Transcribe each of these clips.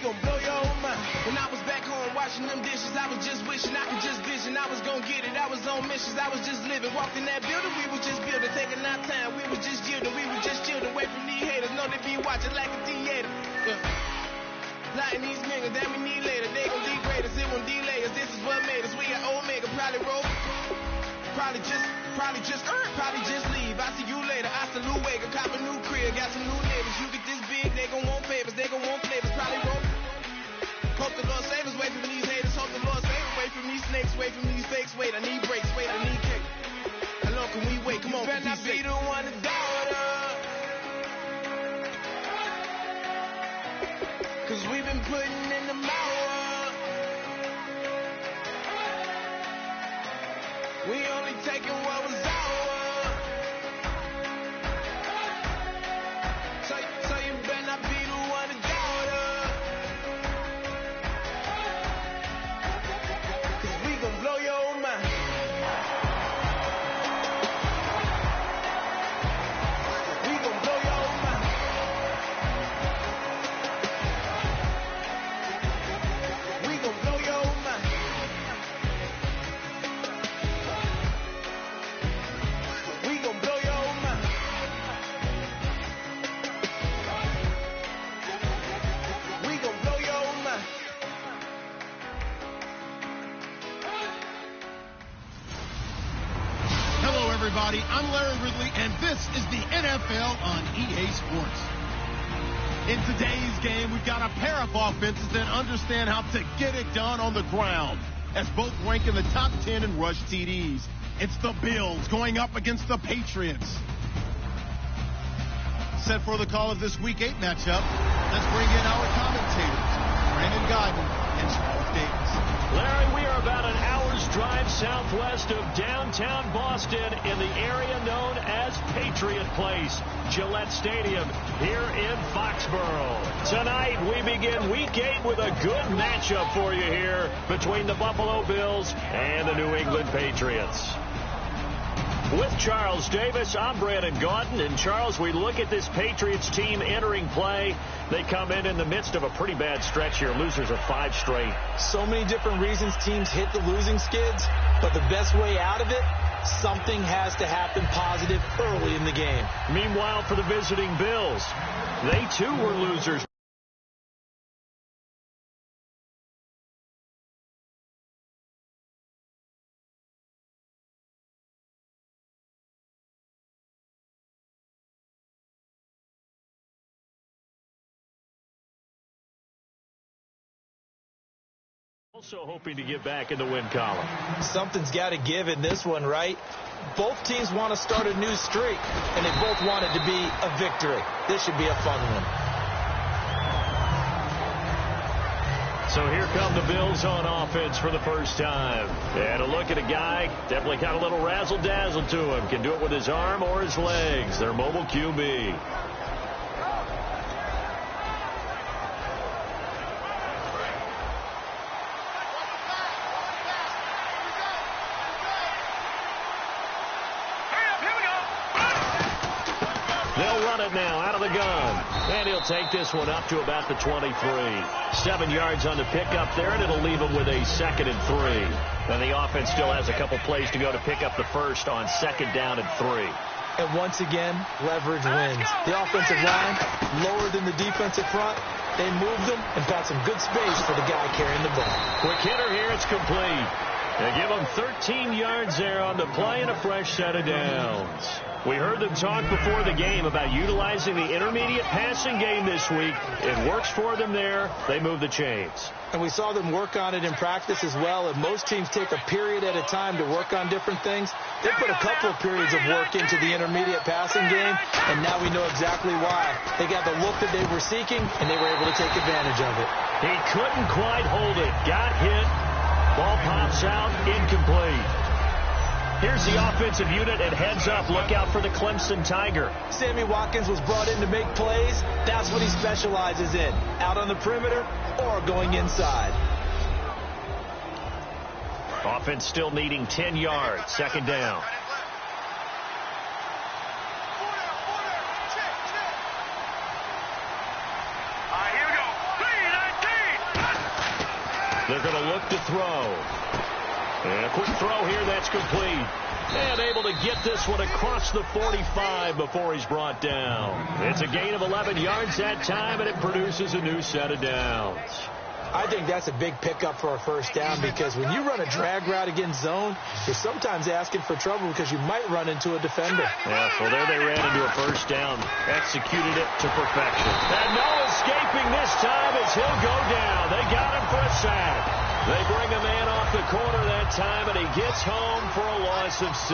gon' blow your mind. When I was back home washing them dishes, I was just wishing I could just vision. I was gon' get it, I was on missions, I was just living. Walked in that building, we was just building, taking our time. We was just yielding, we was just chilling. Away from these haters, know they be watching like a theater. Lighting these niggas that we need later. They gon' degrade us, it won't delay us. This is what made us. We got Omega, probably roll. Probably just leave. I see you later. I salute Wega, cop a new crib, got some new neighbors. You get this big, they gon' want favors, they gon' want flavors. Probably roll. Hope the Lord save us, wait from these haters. Hope the Lord save us, wait from these snakes, wait from these fakes. Wait, I need breaks, wait, I need cake. How long can we wait? Come on, better not be the one to doubt us. Cause we've been putting in the mouth. We only taking what was ours. So you better not be the one to doubt us. Cause we gon' blow your mind. We gon' blow your mind. We gon' blow your mind. We gon' blow your mind. We gon' blow your mind. Hello, everybody. I'm Larry Ridley, and this is the NFL on EA Sports. In today's game, we've got a pair of offenses that understand how to get it done on the ground, as both rank in the top 10 in rush TDs. It's the Bills going up against the Patriots. Set for the call of this Week 8 matchup, let's bring in our commentators, Brandon Godden and Charles Davis. Larry, we are about an hour's drive southwest of downtown Boston in the area known as Patriot Place, Gillette Stadium, here in Foxborough. Tonight, we begin Week 8 with a good matchup for you here between the Buffalo Bills and the New England Patriots. With Charles Davis, I'm Brandon Gaudin. And Charles, we look at this Patriots team entering play. They come in the midst of a pretty bad stretch here. Losers of 5 straight. So many different reasons teams hit the losing skids, but the best way out of it, something has to happen positive early in the game. Meanwhile, for the visiting Bills, they too were losers. Also hoping to get back in the win column. Something's got to give in this one, right? Both teams want to start a new streak, and they both want it to be a victory. This should be a fun one. So here come the Bills on offense for the first time. And a look at a guy, definitely got a little razzle-dazzle to him. Can do it with his arm or his legs. Their mobile QB. They'll run it now out of the gun. And he'll take this one up to about the 23. 7 yards on the pickup there, and it'll leave him with a 2nd and 3. Then the offense still has a couple plays to go to pick up the first on 2nd down and 3. And once again, leverage wins. The offensive line lower than the defensive front. They moved them and got some good space for the guy carrying the ball. Quick hitter here, it's complete. They give him 13 yards there on the play and a fresh set of downs. We heard them talk before the game about utilizing the intermediate passing game this week. It works for them there. They move the chains. And we saw them work on it in practice as well. And most teams take a period at a time to work on different things. They put a couple of periods of work into the intermediate passing game, and now we know exactly why. They got the look that they were seeking, and they were able to take advantage of it. He couldn't quite hold it. Got hit. Ball pops out. Incomplete. Here's the offensive unit, and heads up. Look out for the Clemson Tiger. Sammy Watkins was brought in to make plays. That's what he specializes in. Out on the perimeter or going inside. Offense still needing 10 yards. 2nd down. Here we go. 3, 19. They're going to look to throw. And a quick throw here, that's complete. And able to get this one across the 45 before he's brought down. It's a gain of 11 yards that time, and it produces a new set of downs. I think that's a big pickup for a first down, because when you run a drag route against zone, you're sometimes asking for trouble because you might run into a defender. Yeah, well, there they ran into a first down. Executed it to perfection. And no escaping this time as he'll go down. They got him for a sack. They bring a man off the corner that time, and he gets home for a loss of 6.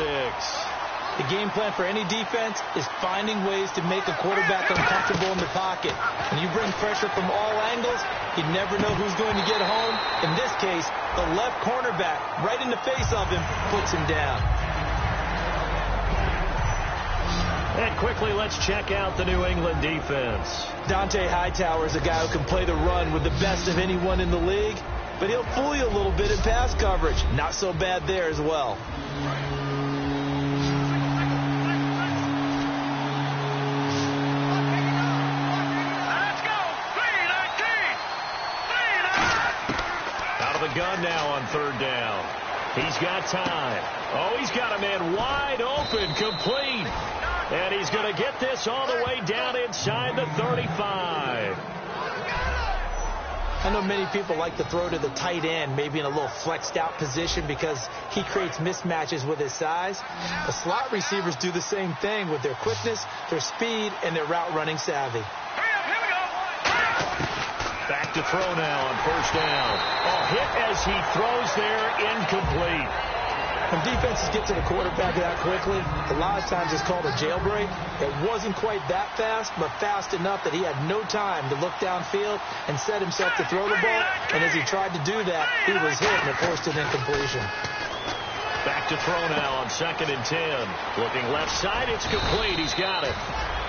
The game plan for any defense is finding ways to make a quarterback uncomfortable in the pocket. When you bring pressure from all angles, you never know who's going to get home. In this case, the left cornerback, right in the face of him, puts him down. And quickly, let's check out the New England defense. Dante Hightower is a guy who can play the run with the best of anyone in the league, but he'll fool you a little bit in pass coverage. Not so bad there as well. Gun now on third down. He's got time. Oh, he's got a man wide open, complete. And he's going to get this all the way down inside the 35. I know many people like to throw to the tight end, maybe in a little flexed out position because he creates mismatches with his size. The slot receivers do the same thing with their quickness, their speed, and their route running savvy. Back to throw now on first down. Oh, hit as he throws there, incomplete. When defenses get to the quarterback that quickly, a lot of times it's called a jailbreak. It wasn't quite that fast, but fast enough that he had no time to look downfield and set himself to throw the ball. And as he tried to do that, he was hit and it forced an incompletion. Back to throw now on 2nd and 10. Looking left side, it's complete. He's got it.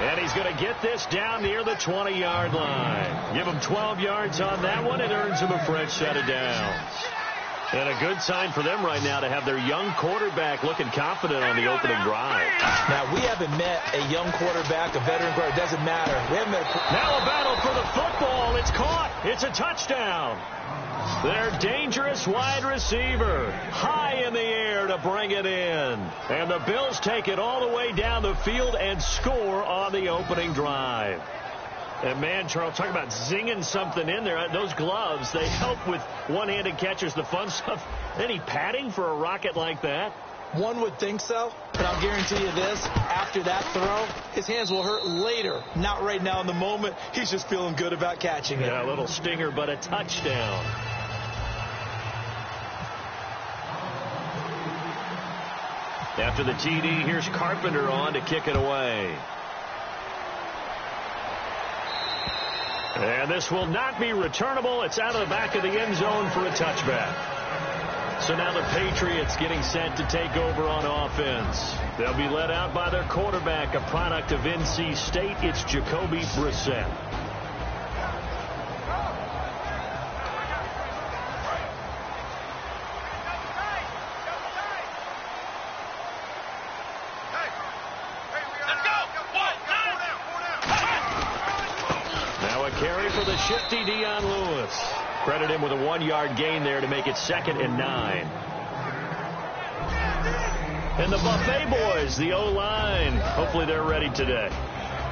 And he's going to get this down near the 20-yard line. Give him 12 yards on that one. It earns him a fresh set of downs. And a good sign for them right now to have their young quarterback looking confident on the opening drive. Now, we haven't met a young quarterback, a veteran quarterback. It doesn't matter. We haven't met now a battle for the football. It's caught. It's a touchdown. Their dangerous wide receiver high in the air to bring it in. And the Bills take it all the way down the field and score on the opening drive. And, man, Charles, talk about zinging something in there. Those gloves, they help with one-handed catchers, the fun stuff. Any padding for a rocket like that? One would think so, but I'll guarantee you this. After that throw, his hands will hurt later. Not right now in the moment. He's just feeling good about catching it. Yeah, a little stinger, but a touchdown. After the TD, here's Carpenter on to kick it away. And this will not be returnable. It's out of the back of the end zone for a touchback. So now the Patriots getting set to take over on offense. They'll be led out by their quarterback, a product of NC State. It's Jacoby Brissett. Carry for the shifty Dion Lewis. Credit him with a 1-yard gain there to make it 2nd and 9. And the Buffet boys, the O-line, hopefully they're ready today.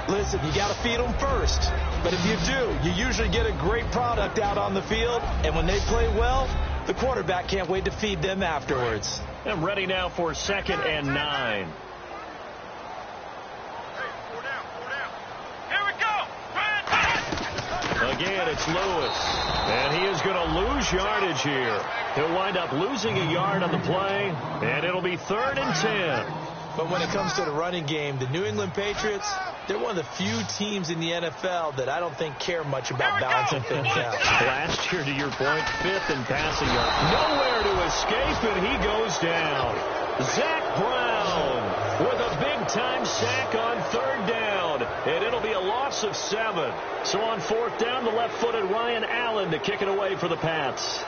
Listen, you got to feed them first. But if you do, you usually get a great product out on the field. And when they play well, the quarterback can't wait to feed them afterwards. And ready now for 2nd and 9. Again, it's Lewis. And he is going to lose yardage here. He'll wind up losing a yard on the play, and it'll be 3rd and 10. But when it comes to the running game, the New England Patriots, they're one of the few teams in the NFL that I don't think care much about balancing things out. Last year, to your point, 5th in passing yard. Nowhere to escape, and he goes down. Zach Brown with a big-time sack on 3rd down, and it'll be a loss of 7. So on 4th down, the left-footed Ryan Allen to kick it away for the Pats.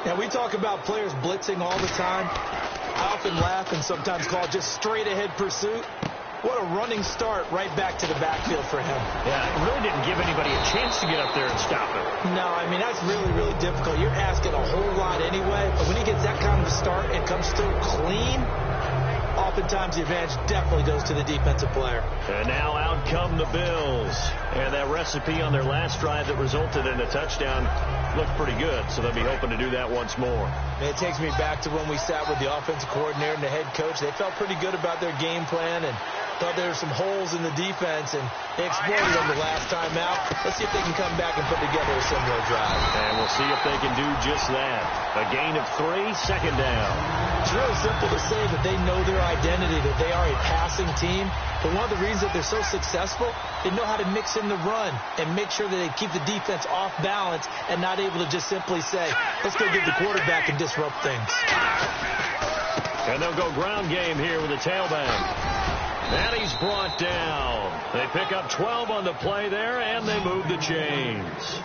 Now, we talk about players blitzing all the time. I often laugh and sometimes call it just straight-ahead pursuit. What a running start right back to the backfield for him. Yeah, it really didn't give anybody a chance to get up there and stop him. No, I mean, that's really, really difficult. You're asking a whole lot anyway, but when he gets that kind of a start and comes through clean, oftentimes the advantage definitely goes to the defensive player. And now out come the Bills. And that recipe on their last drive that resulted in a touchdown looked pretty good, so they'll be hoping to do that once more. And it takes me back to when we sat with the offensive coordinator and the head coach. They felt pretty good about their game plan and thought there were some holes in the defense, and they exploited them the last time out. Let's see if they can come back and put together a similar drive. And we'll see if they can do just that. A gain of 3, second down. It's really simple to say that they know their identity, that they are a passing team. But one of the reasons that they're so successful, they know how to mix in the run and make sure that they keep the defense off balance and not able to just simply say, let's go get the quarterback and disrupt things. And they'll go ground game here with a tailback. And he's brought down. They pick up 12 on the play there, and they move the chains.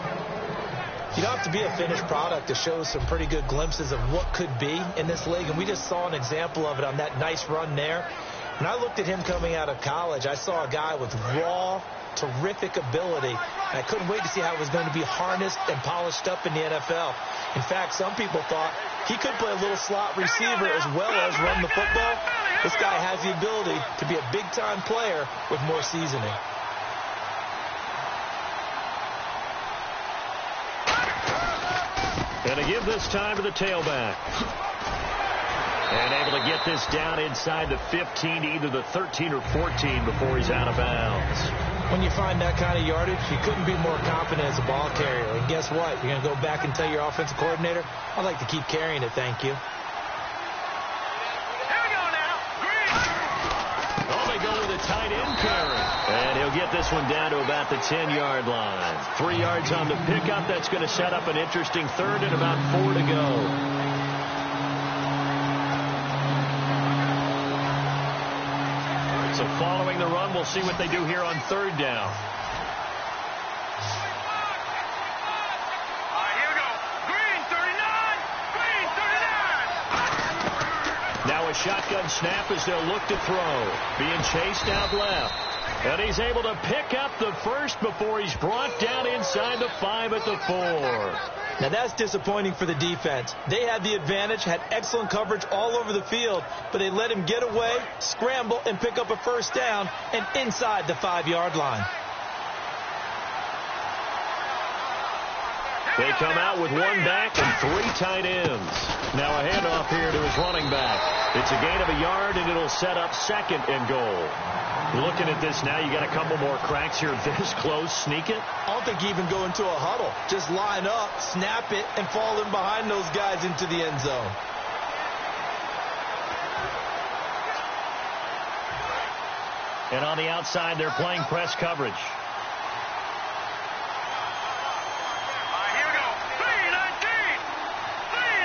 You don't have to be a finished product to show some pretty good glimpses of what could be in this league, and we just saw an example of it on that nice run there. When I looked at him coming out of college, I saw a guy with raw, terrific ability, and I couldn't wait to see how it was going to be harnessed and polished up in the NFL. In fact, some people thought he could play a little slot receiver as well as run the football. This guy has the ability to be a big-time player with more seasoning. And to give this time to the tailback. And able to get this down inside the 15, either the 13 or 14 before he's out of bounds. When you find that kind of yardage, you couldn't be more confident as a ball carrier. And guess what? You're going to go back and tell your offensive coordinator, I'd like to keep carrying it, thank you. Oh, they go with a tight end carry. And he'll get this one down to about the 10-yard line. 3 yards on the pickup. That's going to set up an interesting third and about 4 to go. So following the run, we'll see what they do here on third down. Here we go. Green 39. Green 39. Now a shotgun snap as they'll look to throw. Being chased out left. And he's able to pick up the first before he's brought down inside the 5 at the 4. Now that's disappointing for the defense. They had the advantage, had excellent coverage all over the field, but they let him get away, scramble, and pick up a first down and inside the 5-yard line. They come out with 1 back and 3 tight ends. Now a handoff here to his running back. It's a gain of a yard, and it'll set up 2nd and goal. Looking at this now, you got a couple more cracks here this close. Sneak it. I don't think you even go into a huddle. Just line up, snap it, and fall in behind those guys into the end zone. And on the outside, they're playing press coverage.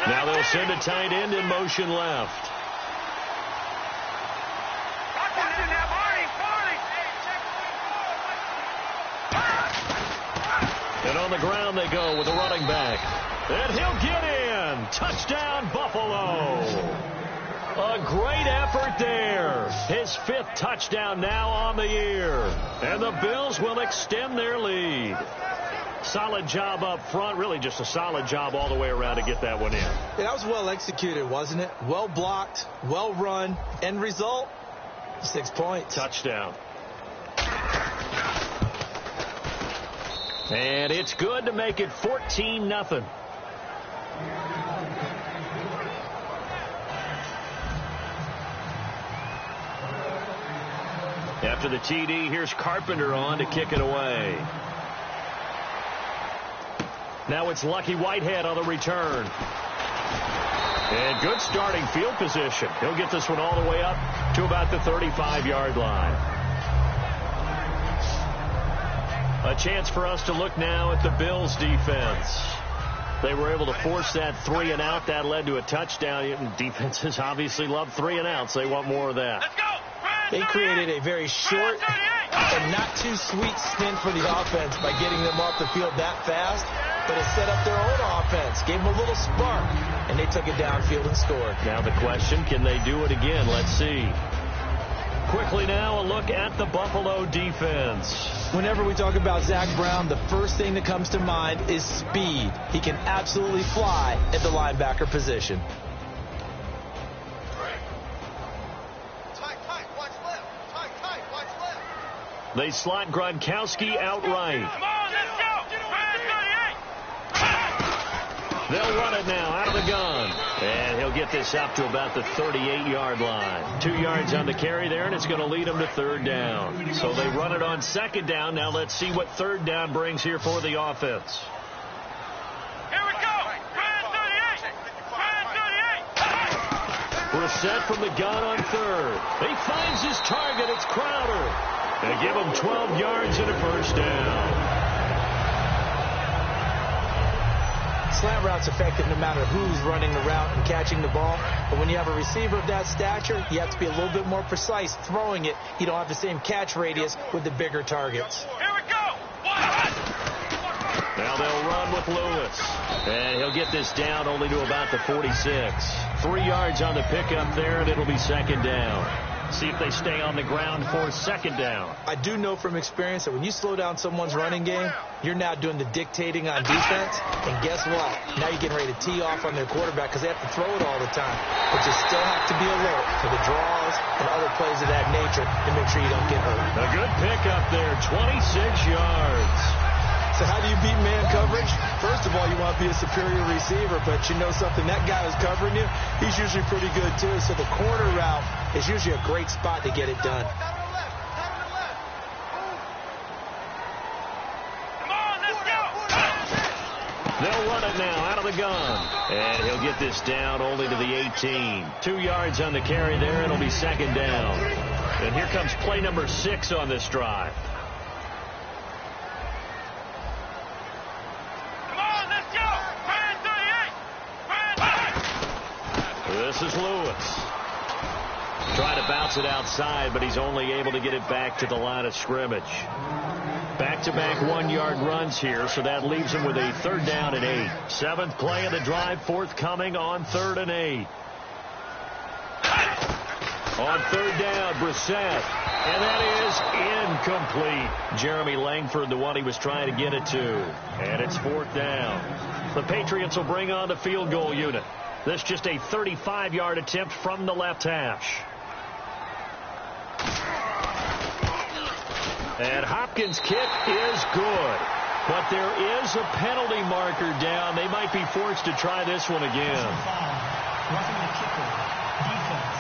Now they'll send a tight end in motion left. And on the ground they go with the running back. And he'll get in. Touchdown, Buffalo. A great effort there. His 5th touchdown now on the year. And the Bills will extend their lead. Solid job up front. Really just a solid job all the way around to get that one in. Yeah, that was well executed, wasn't it? Well blocked, well run. End result, 6 points. Touchdown. And it's good to make it 14-0. After the TD, here's Carpenter on to kick it away. Now it's Lucky Whitehead on the return. And good starting field position. He'll get this one all the way up to about the 35-yard line. A chance for us to look now at the Bills' defense. They were able to force that 3 and out. That led to a touchdown. Defenses obviously love 3 and outs. They want more of that. Let's go. They created a very short and not too sweet stint for the offense by getting them off the field that fast. But it set up their own offense, gave them a little spark, and they took it downfield and scored. Now the question, can they do it again? Let's see. Quickly now, a look at the Buffalo defense. Whenever we talk about Zach Brown, the first thing that comes to mind is speed. He can absolutely fly at the linebacker position. They slot Gronkowski outright. Come on, let's go. They'll run it now out of the gun. And he'll get this up to about the 38-yard line. 2 yards on the carry there, and it's going to lead them to third down. So they run it on second down. Now let's see what third down brings here for the offense. Here we go. Brand 38. Brissett from the gun on third. He finds his target. It's Crowder. They give him 12 yards and a first down. Slant route's effective no matter who's running the route and catching the ball. But when you have a receiver of that stature, you have to be a little bit more precise throwing it. You don't have the same catch radius with the bigger targets. Here we go. Now they'll run with Lewis. And he'll get this down only to about the 46. 3 yards on the pickup there, and it'll be second down. See if they stay on the ground for second down. I do know from experience that when you slow down someone's running game, you're now doing the dictating on defense. And guess what? Now you're getting ready to tee off on their quarterback because they have to throw it all the time. But you still have to be alert for the draws and other plays of that nature to make sure you don't get hurt. A good pickup there, 26 yards. So how do you beat man coverage? First of all, you want to be a superior receiver, but you know something, that guy who's covering you, he's usually pretty good too. So the corner route is usually a great spot to get it done. Come on, let's go. They'll run it now out of the gun. And he'll get this down only to the 18. 2 yards on the carry there. It'll be second down. And here comes play number 6 on this drive. This is Lewis. Trying to bounce it outside, but he's only able to get it back to the line of scrimmage. Back-to-back 1-yard runs here, so that leaves him with a third down and 8. 7th play of the drive, forthcoming on 3rd and 8. On third down, Brissett. And that is incomplete. Jeremy Langford, the one he was trying to get it to. And it's 4th down. The Patriots will bring on the field goal unit. This just a 35-yard attempt from the left hash. And Hopkins' kick is good. But there is a penalty marker down. They might be forced to try this one again. Roughing the kicker. Defense.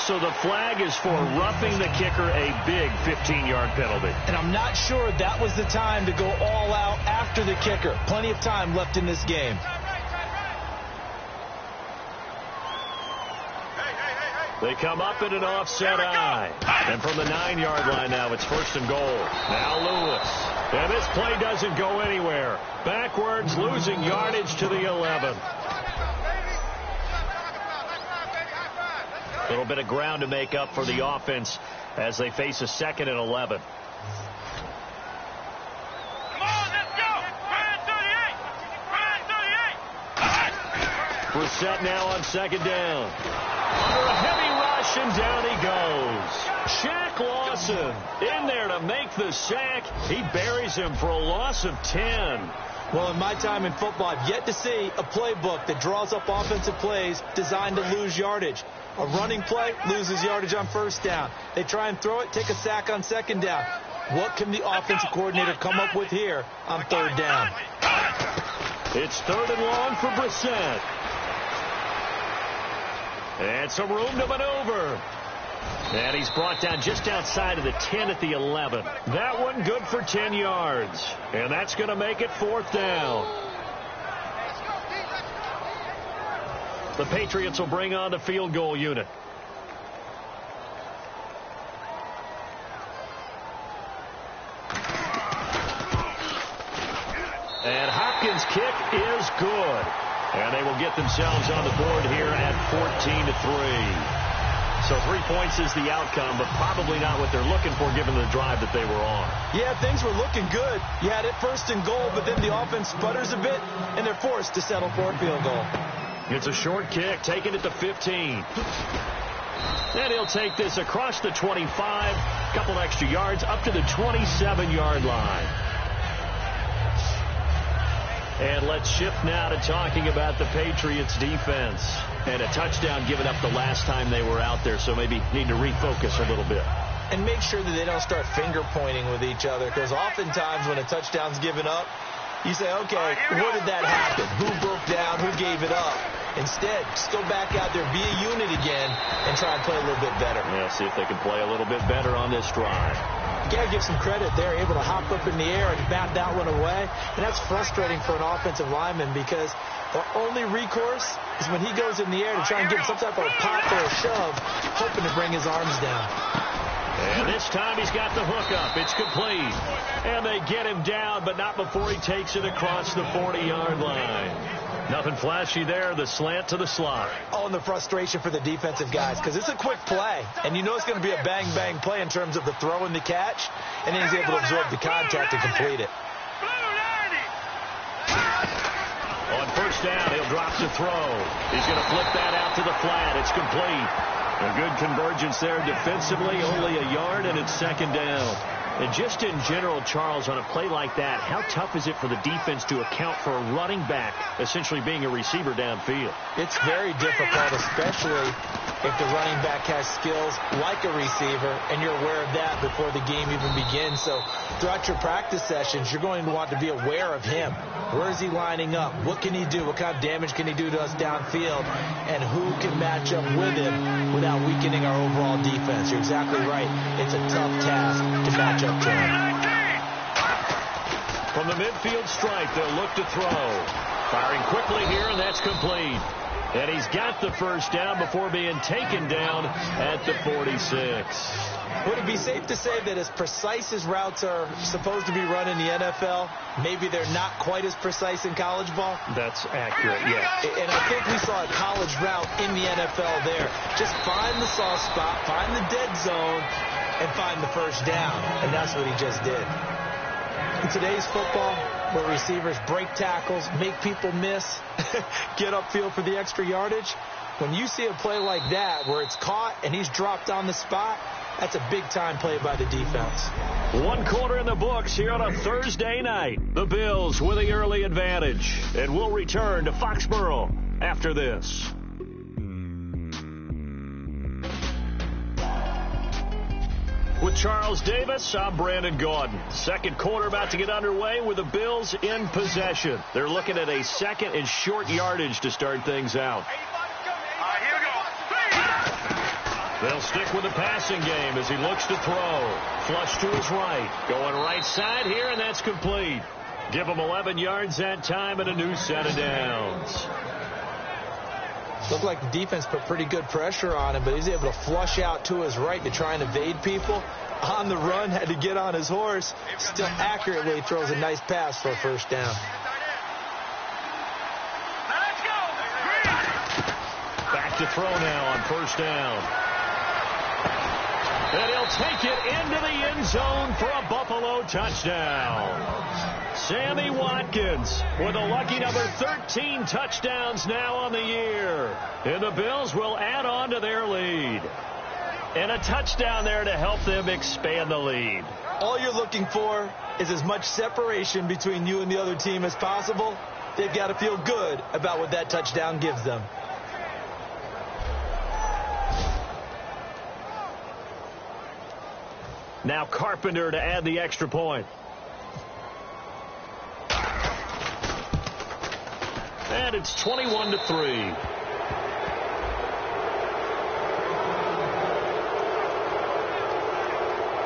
So the flag is for roughing the kicker, a big 15-yard penalty. And I'm not sure that was the time to go all out after the kicker. Plenty of time left in this game. They come up in an offset eye. And from the 9-yard line now, it's 1st and goal. Now Lewis. And this play doesn't go anywhere. Backwards, losing yardage to the 11. A little bit of ground to make up for the offense as they face a 2nd and 11. Come on, let's go. Brand 38. Brand 38. Brissett now on 2nd down. Under a heavy rush, and down he goes. Shaq Lawson in there to make the sack. He buries him for a loss of 10. Well, in my time in football, I've yet to see a playbook that draws up offensive plays designed to lose yardage. A running play loses yardage on 1st down. They try and throw it, take a sack on 2nd down. What can the offensive coordinator come up with here on 3rd down? It's 3rd and long for Brissett. And some room to maneuver. And he's brought down just outside of the 10 at the 11. That one good for 10 yards. And that's going to make it 4th down. The Patriots will bring on the field goal unit. And Hopkins' kick is good. And they will get themselves on the board here at 14-3. So 3 points is the outcome, but probably not what they're looking for given the drive that they were on. Yeah, things were looking good. You had it 1st and goal, but then the offense sputters a bit, and they're forced to settle for a field goal. It's a short kick, taking it to 15. And he'll take this across the 25, a couple extra yards, up to the 27-yard line. And let's shift now to talking about the Patriots defense. And a touchdown given up the last time they were out there, so maybe need to refocus a little bit. And make sure that they don't start finger pointing with each other, because oftentimes when a touchdown's given up, you say, okay, where did that happen? Who broke down? Who gave it up? Instead, just go back out there, be a unit again, and try and play a little bit better. Yeah, see if they can play a little bit better on this drive. You got to give some credit. They're able to hop up in the air and bat that one away. And that's frustrating for an offensive lineman because their only recourse is when he goes in the air to try and get some type of a pop or a shove, hoping to bring his arms down. And this time he's got the hook up. It's complete. And they get him down, but not before he takes it across the 40-yard line. Nothing flashy there, the slant to the slot. Oh, and the frustration for the defensive guys, because it's a quick play. And you know it's going to be a bang-bang play in terms of the throw and the catch. And then he's able to absorb the contact and complete it. On first down, he'll drop to throw. He's going to flip that out to the flat. It's complete. A good convergence there defensively, only a yard, and it's second down. And just in general, Charles, on a play like that, how tough is it for the defense to account for a running back essentially being a receiver downfield? It's very difficult, especially if the running back has skills like a receiver, and you're aware of that before the game even begins. So throughout your practice sessions, you're going to want to be aware of him. Where is he lining up? What can he do? What kind of damage can he do to us downfield? And who can match up with him without weakening our overall defense? You're exactly right. It's a tough task to match up to him. From the midfield stripe, they'll look to throw. Firing quickly here, and that's complete. And he's got the first down before being taken down at the 46. Would it be safe to say that as precise as routes are supposed to be run in the NFL, maybe they're not quite as precise in college ball? That's accurate, yes. And I think we saw a college route in the NFL there. Just find the soft spot, find the dead zone, and find the first down. And that's what he just did. In today's football, where receivers break tackles, make people miss, get upfield for the extra yardage, when you see a play like that where it's caught and he's dropped on the spot, that's a big-time play by the defense. One quarter in the books here on a Thursday night. The Bills with the early advantage. And we'll return to Foxborough after this. With Charles Davis, I'm Brandon Gordon. Second quarter about to get underway with the Bills in possession. They're looking at a second and short yardage to start things out. They'll stick with the passing game as he looks to throw. Flush to his right. Going right side here, and that's complete. Give him 11 yards that time and a new set of downs. Looked like the defense put pretty good pressure on him, but he's able to flush out to his right to try and evade people. On the run, had to get on his horse. Still accurately throws a nice pass for a first down. Back to throw now on first down. And he'll take it into the end zone for a Buffalo touchdown. Sammy Watkins with a lucky number 13 touchdowns now on the year. And the Bills will add on to their lead. And a touchdown there to help them expand the lead. All you're looking for is as much separation between you and the other team as possible. They've got to feel good about what that touchdown gives them. Now Carpenter to add the extra point. And it's 21-3.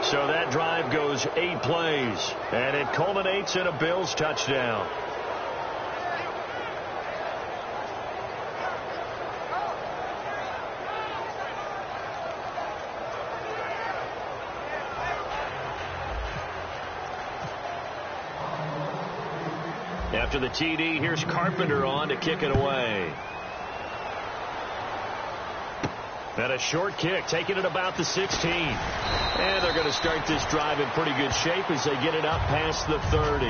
So that drive goes 8 plays, and it culminates in a Bills touchdown. After the TD, here's Carpenter on to kick it away. And a short kick, taking it about the 16. And they're going to start this drive in pretty good shape as they get it up past the 30.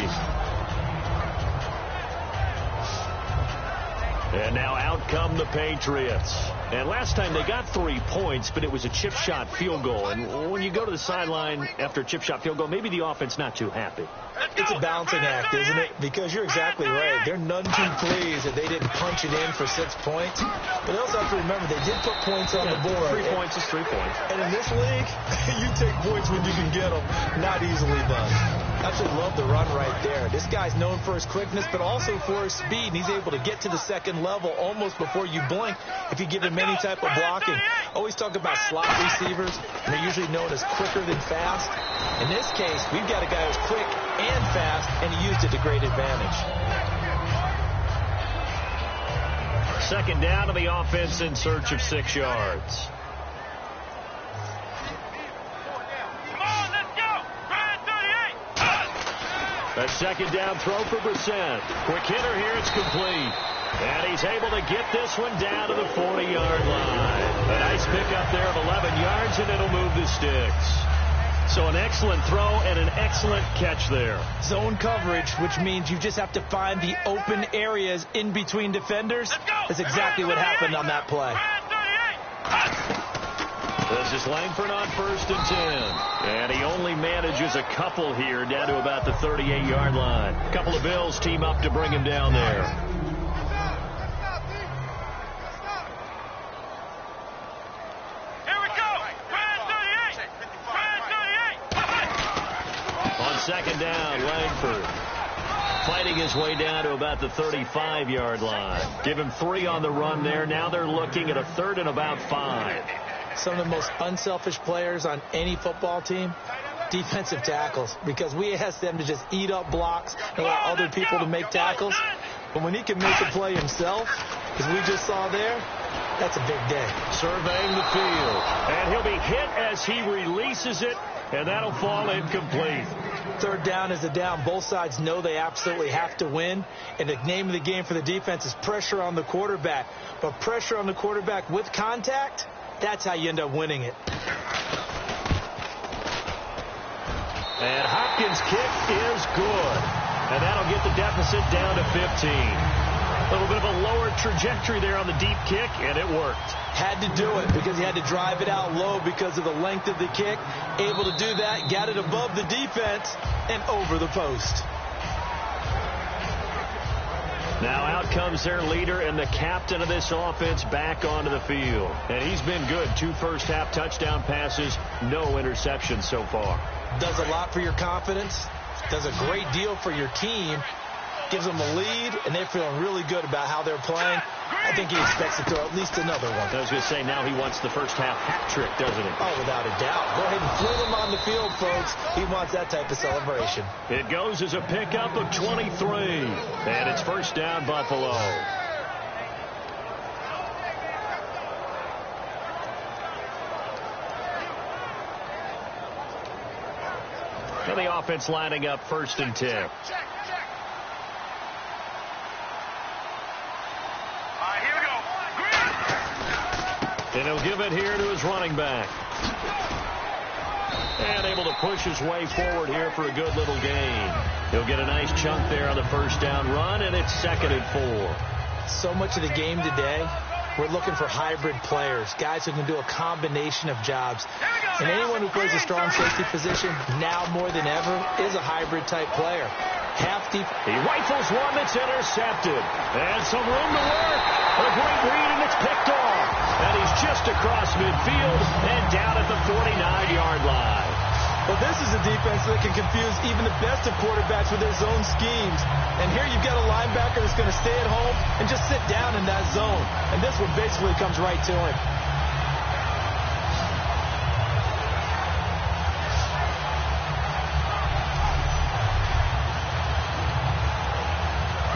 And now out come the Patriots. And last time they got 3 points, but it was a chip shot field goal. And when you go to the sideline after a chip shot field goal, maybe the offense not too happy. It's a balancing act, isn't it? Because you're exactly right. They're none too pleased that they didn't punch it in for 6 points. But they also have to remember they did put points on the board. 3 points is 3 points. And in this league, you take points when you can get them. Not easily done. Absolutely love the run right there. This guy's known for his quickness, but also for his speed. And he's able to get to the second level almost before you blink if you give him any type of blocking. Always talk about slot receivers, and they're usually known as quicker than fast. In this case, we've got a guy who's quick and fast, and he used it to great advantage. Second down to the offense in search of 6 yards. A second down throw for Brissett. Quick hitter here, it's complete. And he's able to get this one down to the 40-yard line. A nice pickup there of 11 yards, and it'll move the sticks. So an excellent throw and an excellent catch there. Zone coverage, which means you just have to find the open areas in between defenders. That's exactly what happened on that play. This is Langford on 1st and 10. And he only manages a couple here down to about the 38-yard line. A couple of Bills team up to bring him down there. Here we go. On second down, Langford fighting his way down to about the 35-yard line. Give him 3 on the run there. Now they're looking at a 3rd and about 5. Some of the most unselfish players on any football team, defensive tackles, because we ask them to just eat up blocks and allow other people to make tackles. But when he can make a play himself, as we just saw there, that's a big day. Surveying the field, and he'll be hit as he releases it, and that'll fall incomplete. 3rd down is a down. Both sides know they absolutely have to win, and the name of the game for the defense is pressure on the quarterback. But pressure on the quarterback with contact, that's how you end up winning it. And Hopkins' kick is good. And that'll get the deficit down to 15. A little bit of a lower trajectory there on the deep kick, and it worked. Had to do it because he had to drive it out low because of the length of the kick. Able to do that, got it above the defense and over the post. Now out comes their leader and the captain of this offense back onto the field. And he's been good. 2 first-half touchdown passes, no interceptions so far. Does a lot for your confidence. Does a great deal for your team. Gives them a lead, and they're feeling really good about how they're playing. I think he expects to throw at least another one. I was going to say, now he wants the first-half hat trick, doesn't he? Oh, without a doubt. Go ahead and fling him on the field, folks. He wants that type of celebration. It goes as a pickup of 23. And it's first down, Buffalo. And the offense lining up 1st and 10. And he'll give it here to his running back. And able to push his way forward here for a good little gain. He'll get a nice chunk there on the first down run, and it's 2nd and 4. So much of the game today, we're looking for hybrid players, guys who can do a combination of jobs. And anyone who plays a strong safety position, now more than ever, is a hybrid-type player. He rifles one that's intercepted. And some room to work. A great read, and it's picked off. And he's just across midfield and down at the 49-yard line. Well, this is a defense that can confuse even the best of quarterbacks with their zone schemes. And here you've got a linebacker that's going to stay at home and just sit down in that zone. And this one basically comes right to him.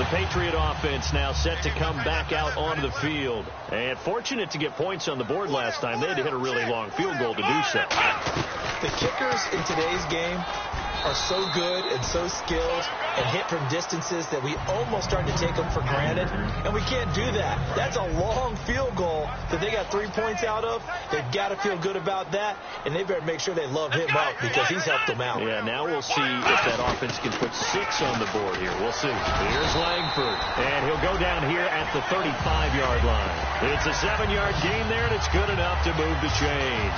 The Patriot offense now set to come back out onto the field. And fortunate to get points on the board last time. They had to hit a really long field goal to do so. The kickers in today's game are so good and so skilled and hit from distances that we almost start to take them for granted, and we can't do that. That's a long field goal that they got 3 points out of. They've got to feel good about that, and they better make sure they love him up because he's helped them out. Yeah, now we'll see if that offense can put 6 on the board here. We'll see. Here's Langford, and he'll go down here at the 35-yard line. It's a 7-yard gain there, and it's good enough to move the chains.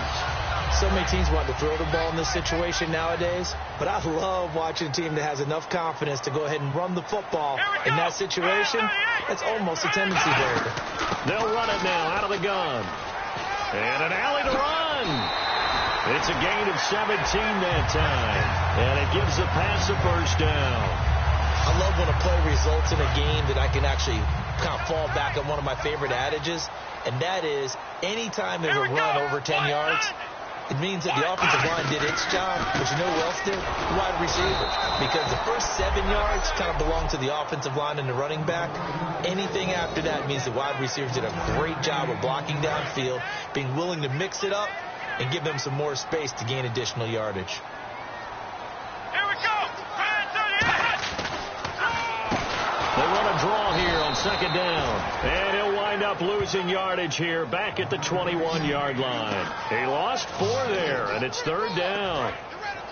So many teams want to throw the ball in this situation nowadays, but I love watching a team that has enough confidence to go ahead and run the football. In that situation, that's almost a tendency breaker. They'll run it now out of the gun. And an alley to run. It's a gain of 17 that time, and it gives the pass a first down. I love when a play results in a game that I can actually kind of fall back on one of my favorite adages, and that is anytime there's a run over 10 yards, it means that the offensive line did its job, but you know who else did? The wide receiver. Because the first 7 yards kind of belong to the offensive line and the running back. Anything after that means the wide receivers did a great job of blocking downfield, being willing to mix it up, and give them some more space to gain additional yardage. Here we go. They run a draw here on second down. And he'll wind up losing yardage here back at the 21-yard line. He lost 4 there, and it's third down.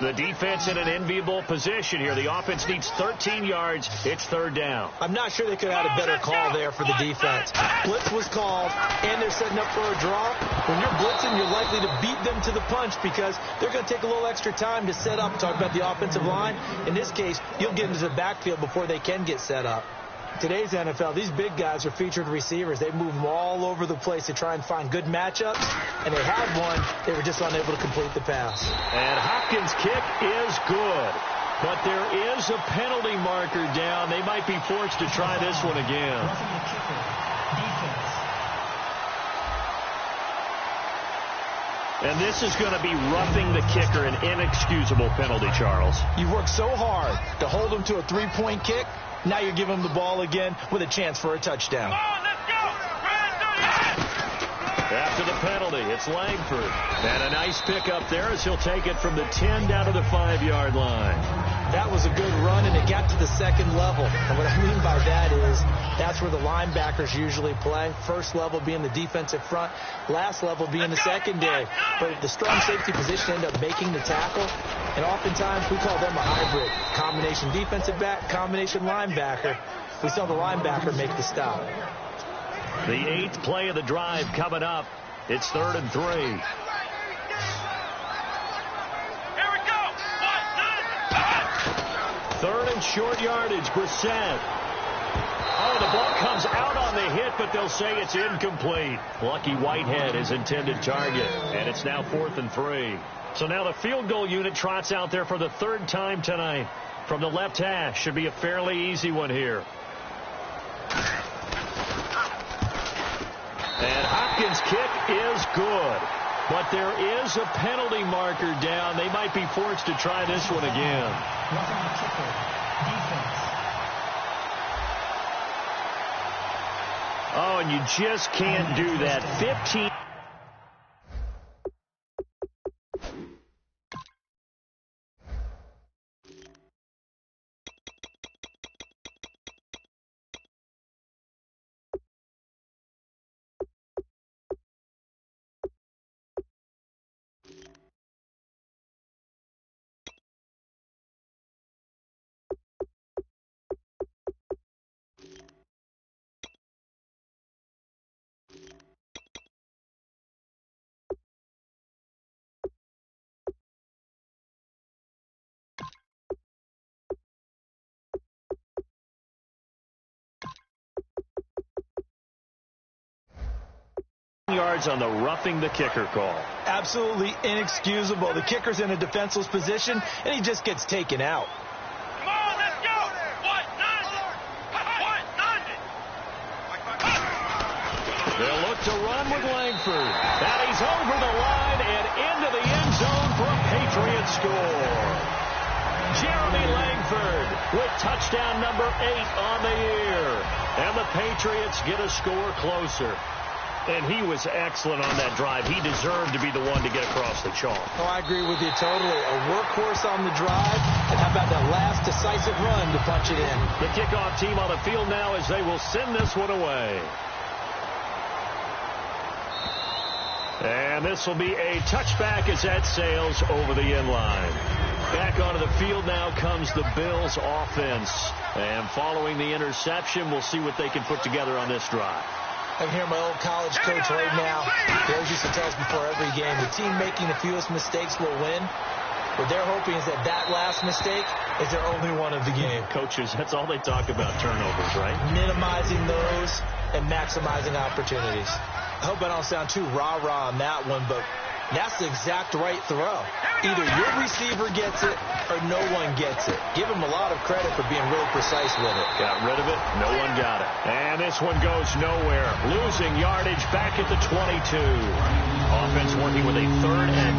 The defense in an enviable position here. The offense needs 13 yards. It's third down. I'm not sure they could have had a better call there for the defense. Blitz was called, and they're setting up for a draw. When you're blitzing, you're likely to beat them to the punch because they're going to take a little extra time to set up. Talk about the offensive line. In this case, you'll get into the backfield before they can get set up. Today's NFL, these big guys are featured receivers. They move them all over the place to try and find good matchups, and they had one. They were just unable to complete the pass. And Hopkins' kick is good, but there is a penalty marker down. They might be forced to try this one again. Roughing the kicker. Defense. And this is going to be roughing the kicker, an inexcusable penalty, Charles. You worked so hard to hold them to a 3-point kick. Now you're giving them the ball again with a chance for a touchdown. After the penalty, it's Langford. And a nice pickup there as he'll take it from the 10 down to the 5-yard line. That was a good run, and it got to the second level. And what I mean by that is that's where the linebackers usually play. First level being the defensive front, last level being the secondary. But the strong safety position ended up making the tackle, and oftentimes we call them a hybrid. Combination defensive back, combination linebacker. We saw the linebacker make the stop. The 8th play of the drive coming up. It's 3rd and 3. Third and short yardage, Brissett. Oh, the ball comes out on the hit, but they'll say it's incomplete. Lucky Whitehead, his intended target, and it's now 4th and 3. So now the field goal unit trots out there for the 3rd time tonight. From the left hash, should be a fairly easy one here. And Hopkins' kick is good, but there is a penalty marker down. They might be forced to try this one again. Roughing the kicker. Defense. Oh, and you just can't do that. 15. Yards on the roughing the kicker call. Absolutely inexcusable. The kicker's in a defenseless position, and he just gets taken out. Come on, let's go. They'll look to run with Langford. And he's over the line and into the end zone for a Patriot score. Jeremy Langford with touchdown number 8 on the year. And the Patriots get a score closer. And he was excellent on that drive. He deserved to be the one to get across the chalk. Oh, I agree with you totally. A workhorse on the drive, and how about that last decisive run to punch it in? The kickoff team on the field now as they will send this one away. And this will be a touchback as that sails over the end line. Back onto the field now comes the Bills offense. And following the interception, we'll see what they can put together on this drive. I can hear my old college coach right now. He always used to tell us before every game, the team making the fewest mistakes will win. What they're hoping is that that last mistake is their only one of the game. Coaches, that's all they talk about, turnovers, right? Minimizing those and maximizing opportunities. I hope I don't sound too rah-rah on that one, but that's the exact right throw. Either your receiver gets it or no one gets it. Give him a lot of credit for being really precise with it. Got rid of it. No one got it. And this one goes nowhere. Losing yardage back at the 22. Offense working with a 3rd and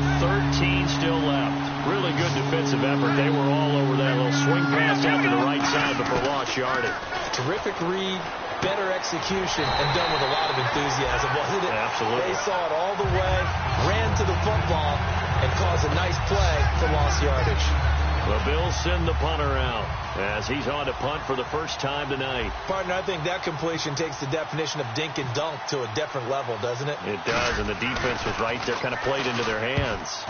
13 still left. Really good defensive effort. They were all over that little swing pass out to the right side before lost yardage. Terrific read. Better execution, and done with a lot of enthusiasm, wasn't it? Absolutely. They saw it all the way, ran to the football, and caused a nice play for lost yardage. The Bills send the punter out as he's on to punt for the first time tonight. Partner, I think that completion takes the definition of dink and dunk to a different level, doesn't it? It does, and the defense was right there, kind of played into their hands.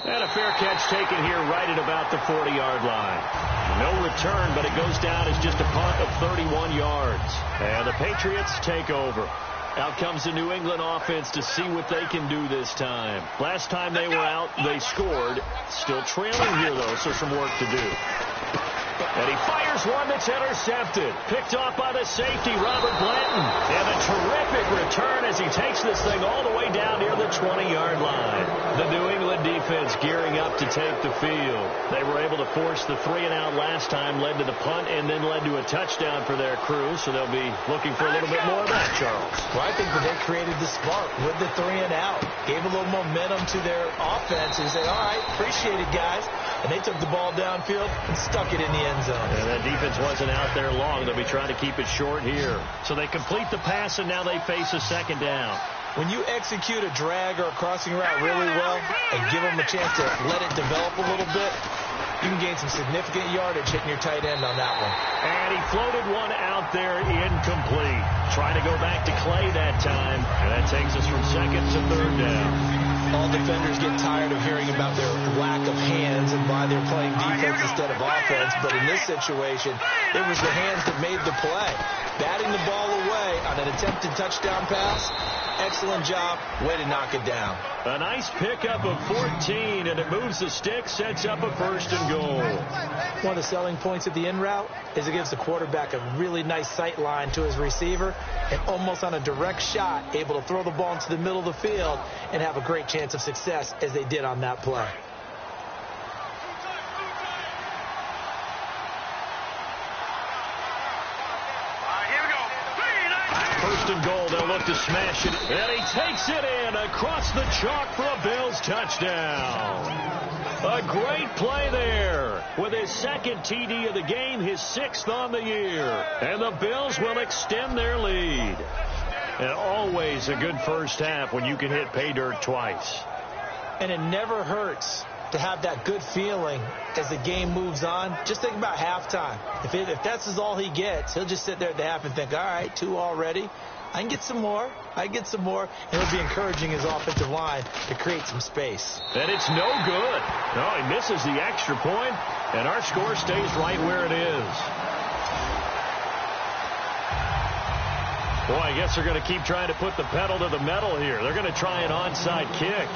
And a fair catch taken here right at about the 40-yard line. No return, but it goes down as just a punt of 31 yards. And the Patriots take over. Out comes the New England offense to see what they can do this time. Last time they were out, they scored. Still trailing here, though, so some work to do. And he fires one that's intercepted. Picked off by the safety, Robert Blanton. And a terrific return as he takes this thing all the way down near the 20-yard line. The New England defense gearing up to take the field. They were able to force the 3-and-out last time, led to the punt, and then led to a touchdown for their crew. So they'll be looking for a little bit more of that, Charles. Well, I think that they created the spark with the 3-and-out. Gave a little momentum to their offense and said, all right, appreciate it, guys. And they took the ball downfield and stuck it in the end zone. And that defense wasn't out there long. They'll be trying to keep it short here. So they complete the pass, and now they face a 2nd down. When you execute a drag or a crossing route really well and give them a chance to let it develop a little bit, you can gain some significant yardage hitting your tight end on that one. And he floated one out there incomplete. Trying to go back to Clay that time. And that takes us from 2nd to 3rd down. All defenders get tired of hearing about their lack of hands and why they're playing defense instead of offense. But in this situation, it was the hands that made the play. Batting the ball away on an attempted touchdown pass. Excellent job. Way to knock it down. A nice pickup of 14, and it moves the stick, sets up a 1st and goal. One of the selling points of the in route is it gives the quarterback a really nice sight line to his receiver, and almost on a direct shot, able to throw the ball into the middle of the field and have a great chance of success as they did on that play. First and goal, they'll look to smash it. And he takes it in across the chalk for a Bills touchdown. A great play there with his 2nd TD of the game, his 6th on the year. And the Bills will extend their lead. And always a good first half when you can hit pay dirt twice. And it never hurts to have that good feeling as the game moves on. Just think about halftime. If that's all he gets, he'll just sit there at the half and think, all right, 2 already. I can get some more. And he'll be encouraging his offensive line to create some space. And it's no good. No, he misses the extra point, and our score stays right where it is. Boy, I guess they're going to keep trying to put the pedal to the metal here. They're going to try an onside kick.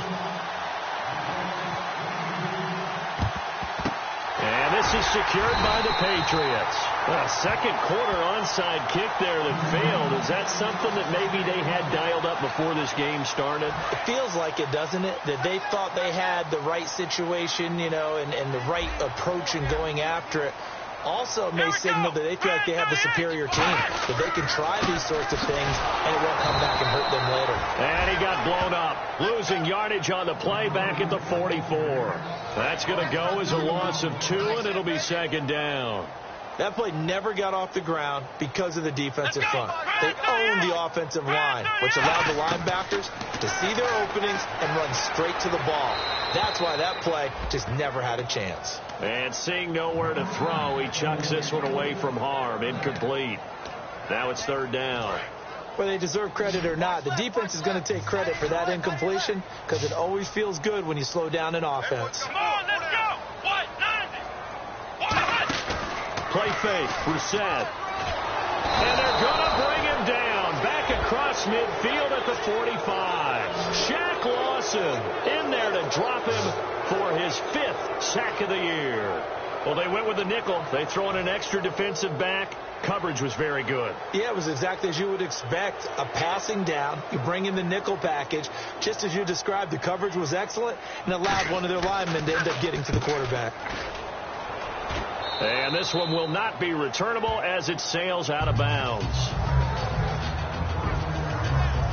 And this is secured by the Patriots. A 2nd quarter onside kick there that failed. Is that something that maybe they had dialed up before this game started? It feels like it, doesn't it? That they thought they had the right situation, and the right approach in going after it. Also may signal that they feel like they have the superior team, that they can try these sorts of things, and it won't come back and hurt them later. And he got blown up, losing yardage on the play back at the 44. That's going to go as a loss of 2, and it'll be 2nd down. That play never got off the ground because of the defensive front. They owned the offensive line, which allowed the linebackers to see their openings and run straight to the ball. That's why that play just never had a chance. And seeing nowhere to throw, he chucks this one away from harm. Incomplete. Now it's third down. Whether they deserve credit or not, the defense is going to take credit for that incompletion because it always feels good when you slow down an offense. Come on, let's go. 190. Play fake, Brissett. And they're going to bring him down. Back across midfield at the 45. Shaq Lawson in there to drop him for his 5th sack of the year. Well, they went with the nickel. They throw in an extra defensive back. Coverage was very good. Yeah, it was exactly as you would expect. A passing down. You bring in the nickel package. Just as you described, the coverage was excellent and allowed one of their linemen to end up getting to the quarterback. And this one will not be returnable as it sails out of bounds.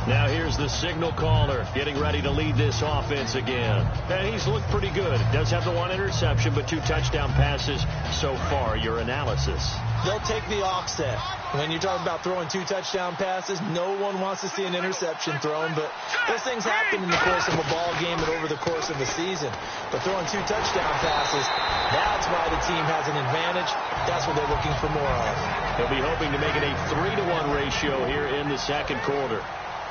Now here's the signal caller getting ready to lead this offense again. And he's looked pretty good. Does have the 1 interception, but 2 touchdown passes so far. Your analysis? They'll take the offset. When you're talking about throwing 2 touchdown passes, no one wants to see an interception thrown, but those things happen in the course of a ball game and over the course of a season. But throwing 2 touchdown passes, that's why the team has an advantage. That's what they're looking for more of. They'll be hoping to make it a 3-to-1 ratio here in the second quarter.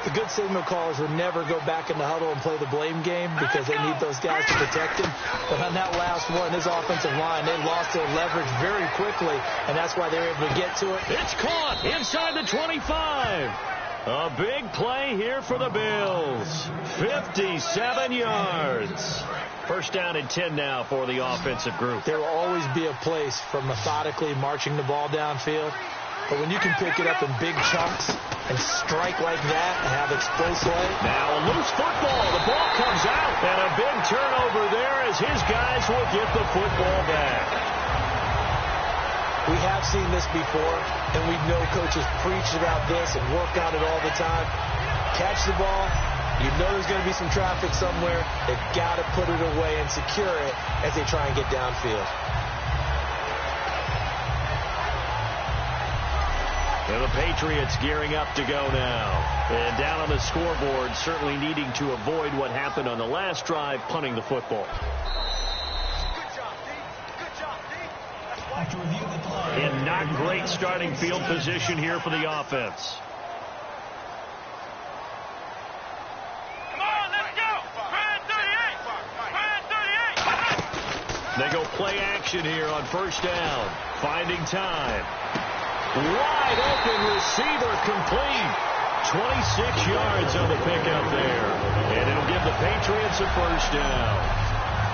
The good signal callers would never go back in the huddle and play the blame game because they need those guys to protect him. But on that last one, his offensive line, they lost their leverage very quickly, and that's why they were able to get to it. It's caught inside the 25. A big play here for the Bills. 57 yards. First down and 10 now for the offensive group. There will always be a place for methodically marching the ball downfield. But when you can pick it up in big chunks and strike like that and have explosive play. Now a loose football. The ball comes out. And a big turnover there as his guys will get the football back. We have seen this before, and we know coaches preach about this and work on it all the time. Catch the ball. You know there's going to be some traffic somewhere. They've got to put it away and secure it as they try and get downfield. And the Patriots gearing up to go now. And down on the scoreboard, certainly needing to avoid what happened on the last drive, punting the football. After review of the play. And not great starting field position here for the offense. Come on, let's go. 38. They go play action here on first down. Finding time. Wide open receiver complete. 26 yards on the pickup there. And it'll give the Patriots a first down.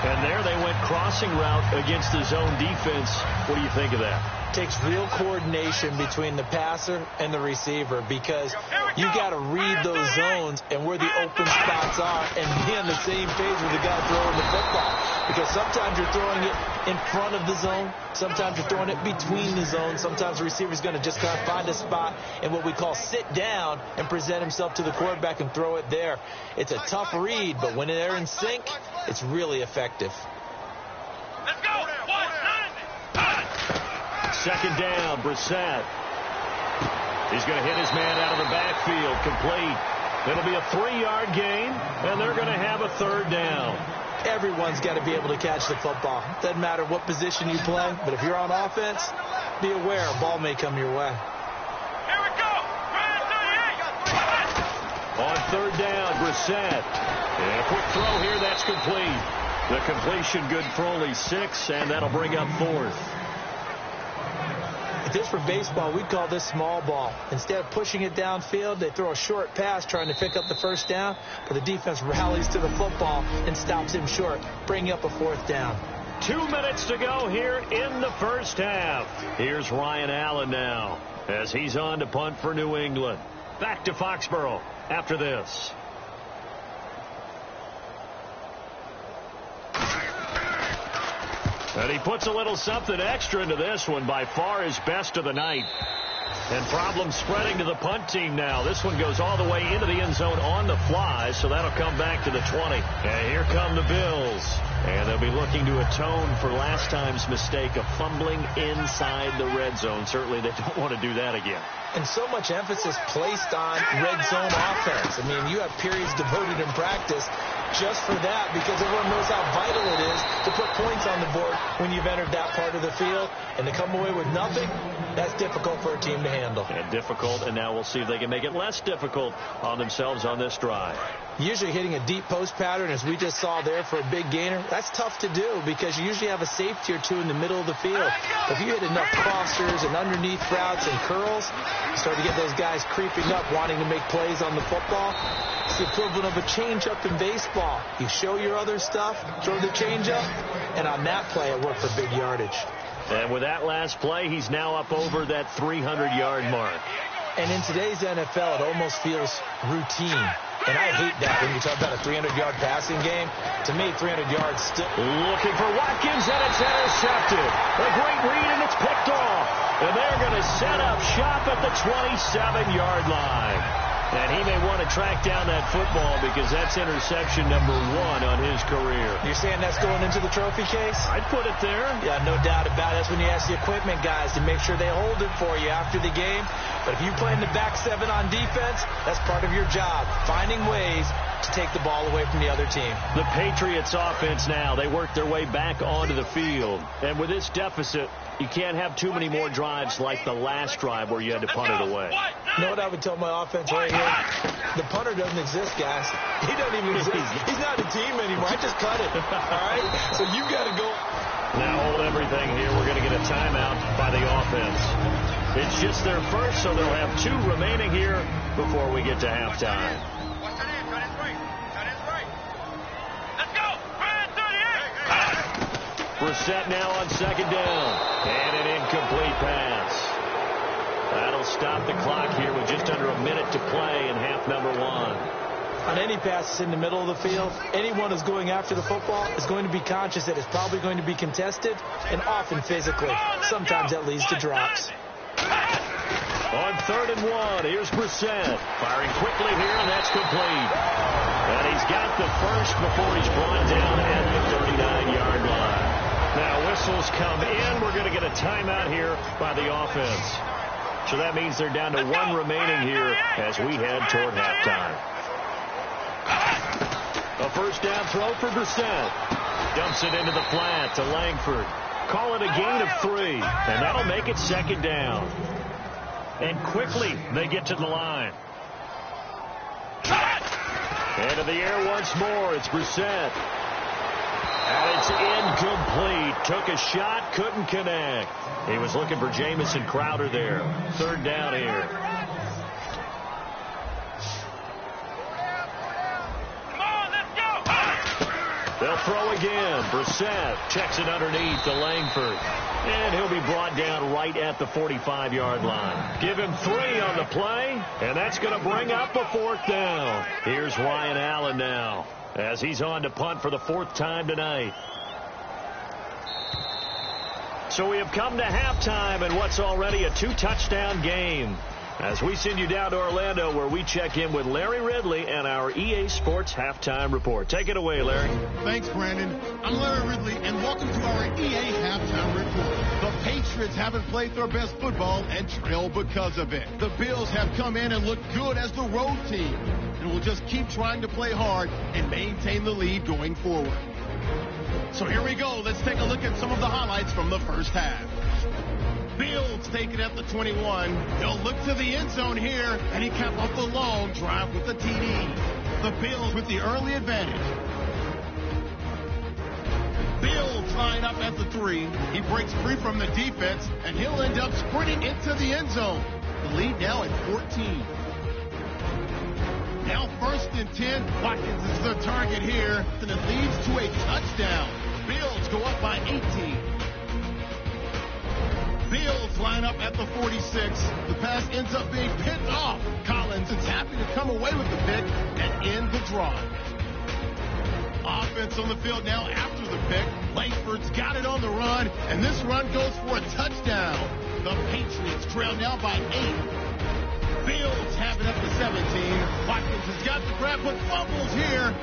And there they went crossing route against the zone defense. What do you think of that? Takes real coordination between the passer and the receiver because you got to read those zones and where the open spots are and be on the same page with the guy throwing the football. Because sometimes you're throwing it in front of the zone. Sometimes you're throwing it between the zones. Sometimes the receiver's going to just kind of find a spot in what we call sit down and present himself to the quarterback and throw it there. It's a tough read, but when they're in sync, it's really effective. Let's go. 190. Second down, Brissett. He's going to hit his man out of the backfield, complete. It'll be a 3-yard gain, and they're going to have a third down. Everyone's got to be able to catch the football. Doesn't matter what position you play, but if you're on offense, be aware a ball may come your way. Here we go. 38. On third down, Brissett. And a quick throw here, that's complete. The completion good for only 6, and that'll bring up fourth. If this were baseball, we'd call this small ball. Instead of pushing it downfield, they throw a short pass trying to pick up the first down, but the defense rallies to the football and stops him short, bringing up a fourth down. 2 minutes to go here in the first half. Here's Ryan Allen now as he's on to punt for New England. Back to Foxborough after this. And he puts a little something extra into this one, by far his best of the night. And problems spreading to the punt team now. This one goes all the way into the end zone on the fly, so that'll come back to the 20. And here come the Bills. And they'll be looking to atone for last time's mistake of fumbling inside the red zone. Certainly they don't want to do that again. And so much emphasis placed on red zone offense. I mean, you have periods devoted in practice just for that because everyone knows how vital it is to put points on the board when you've entered that part of the field. And to come away with nothing, that's difficult for a team to handle. And difficult, and now we'll see if they can make it less difficult on themselves on this drive. Usually hitting a deep post pattern, as we just saw there for a big gainer, that's tough to do because you usually have a safety or two in the middle of the field. If you hit enough crossers and underneath routes and curls, you start to get those guys creeping up, wanting to make plays on the football. It's the equivalent of a change-up in baseball. You show your other stuff, throw the change-up, and on that play, it worked for big yardage. And with that last play, he's now up over that 300-yard mark. And in today's NFL, it almost feels routine. And I hate that when you talk about a 300-yard passing game. To me, 300 yards still. Looking for Watkins, and it's intercepted. A great read, and it's picked off. And they're going to set up shop at the 27-yard line. And he may want to track down that football because that's interception number 1 on his career. You're saying that's going into the trophy case? I'd put it there. Yeah, no doubt about it. That's when you ask the equipment guys to make sure they hold it for you after the game. But if you play in the back 7 on defense, that's part of your job, finding ways to take the ball away from the other team. The Patriots offense now, they work their way back onto the field. And with this deficit, you can't have too many more drives like the last drive where you had to punt it away. You know what I would tell my offense right here? The punter doesn't exist, guys. He doesn't even exist. He's not a team anymore. I just cut it. All right? So you got to go. Now hold everything here. We're going to get a timeout by the offense. It's just their first, so they'll have 2 remaining here before we get to halftime. Brissett now on second down. And an incomplete pass. That'll stop the clock here with just under a minute to play in half number 1. On any passes in the middle of the field, anyone who's going after the football is going to be conscious that it's probably going to be contested and often physically. Sometimes that leads to drops. On 3rd and 1, here's Brissett. Firing quickly here, and that's complete. And he's got the first before he's brought down at the 39-yard line. Now whistles come in. We're going to get a timeout here by the offense. So that means they're down to 1 remaining here as we head toward halftime. A first down throw for Brissett. Dumps it into the flat to Langford. Call it a gain of 3, and that'll make it 2nd down. And quickly they get to the line. Into the air once more. It's Brissett. And it's incomplete. Took a shot, couldn't connect. He was looking for Jamison Crowder there. 3rd down here. They'll throw again. Brissett checks it underneath to Langford. And he'll be brought down right at the 45-yard line. Give him 3 on the play, and that's going to bring up a 4th down. Here's Ryan Allen now as he's on to punt for the 4th time tonight. So we have come to halftime in what's already a 2-touchdown game. As we send you down to Orlando, where we check in with Larry Ridley and our EA Sports Halftime Report. Take it away, Larry. Thanks, Brandon. I'm Larry Ridley, and welcome to our EA Halftime Report. The Patriots haven't played their best football and trail because of it. The Bills have come in and looked good as the road team, and will just keep trying to play hard and maintain the lead going forward. So here we go. Let's take a look at some of the highlights from the first half. Fields taken at the 21. He'll look to the end zone here, and he capped off the long drive with the TD. The Bills with the early advantage. Fields line up at the 3. He breaks free from the defense, and he'll end up sprinting into the end zone. The lead now at 14. Now 1st and 10. Watkins is the target here, and it leads to a touchdown. Bills go up by 18. Fields line up at the 46. The pass ends up being picked off. Collins is happy to come away with the pick and end the drive. Offense on the field now after the pick. Langford's got it on the run, and this run goes for a touchdown. The Patriots trail now by 8. Fields have it up to 17. Watkins has got the grab, but fumbles here.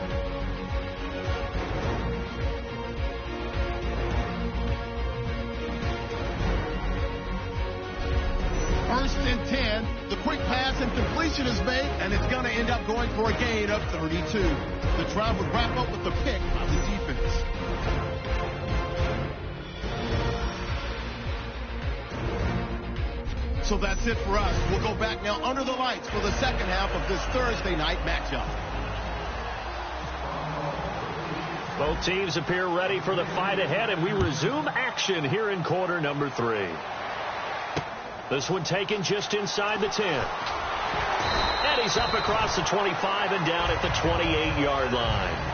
And the quick pass and completion is made, and it's going to end up going for a gain of 32. The drive would wrap up with the pick by the defense. So that's it for us. We'll go back now under the lights for the second half of this Thursday night matchup. Both teams appear ready for the fight ahead, and we resume action here in quarter number 3. This one taken just inside the 10. And he's up across the 25 and down at the 28-yard line.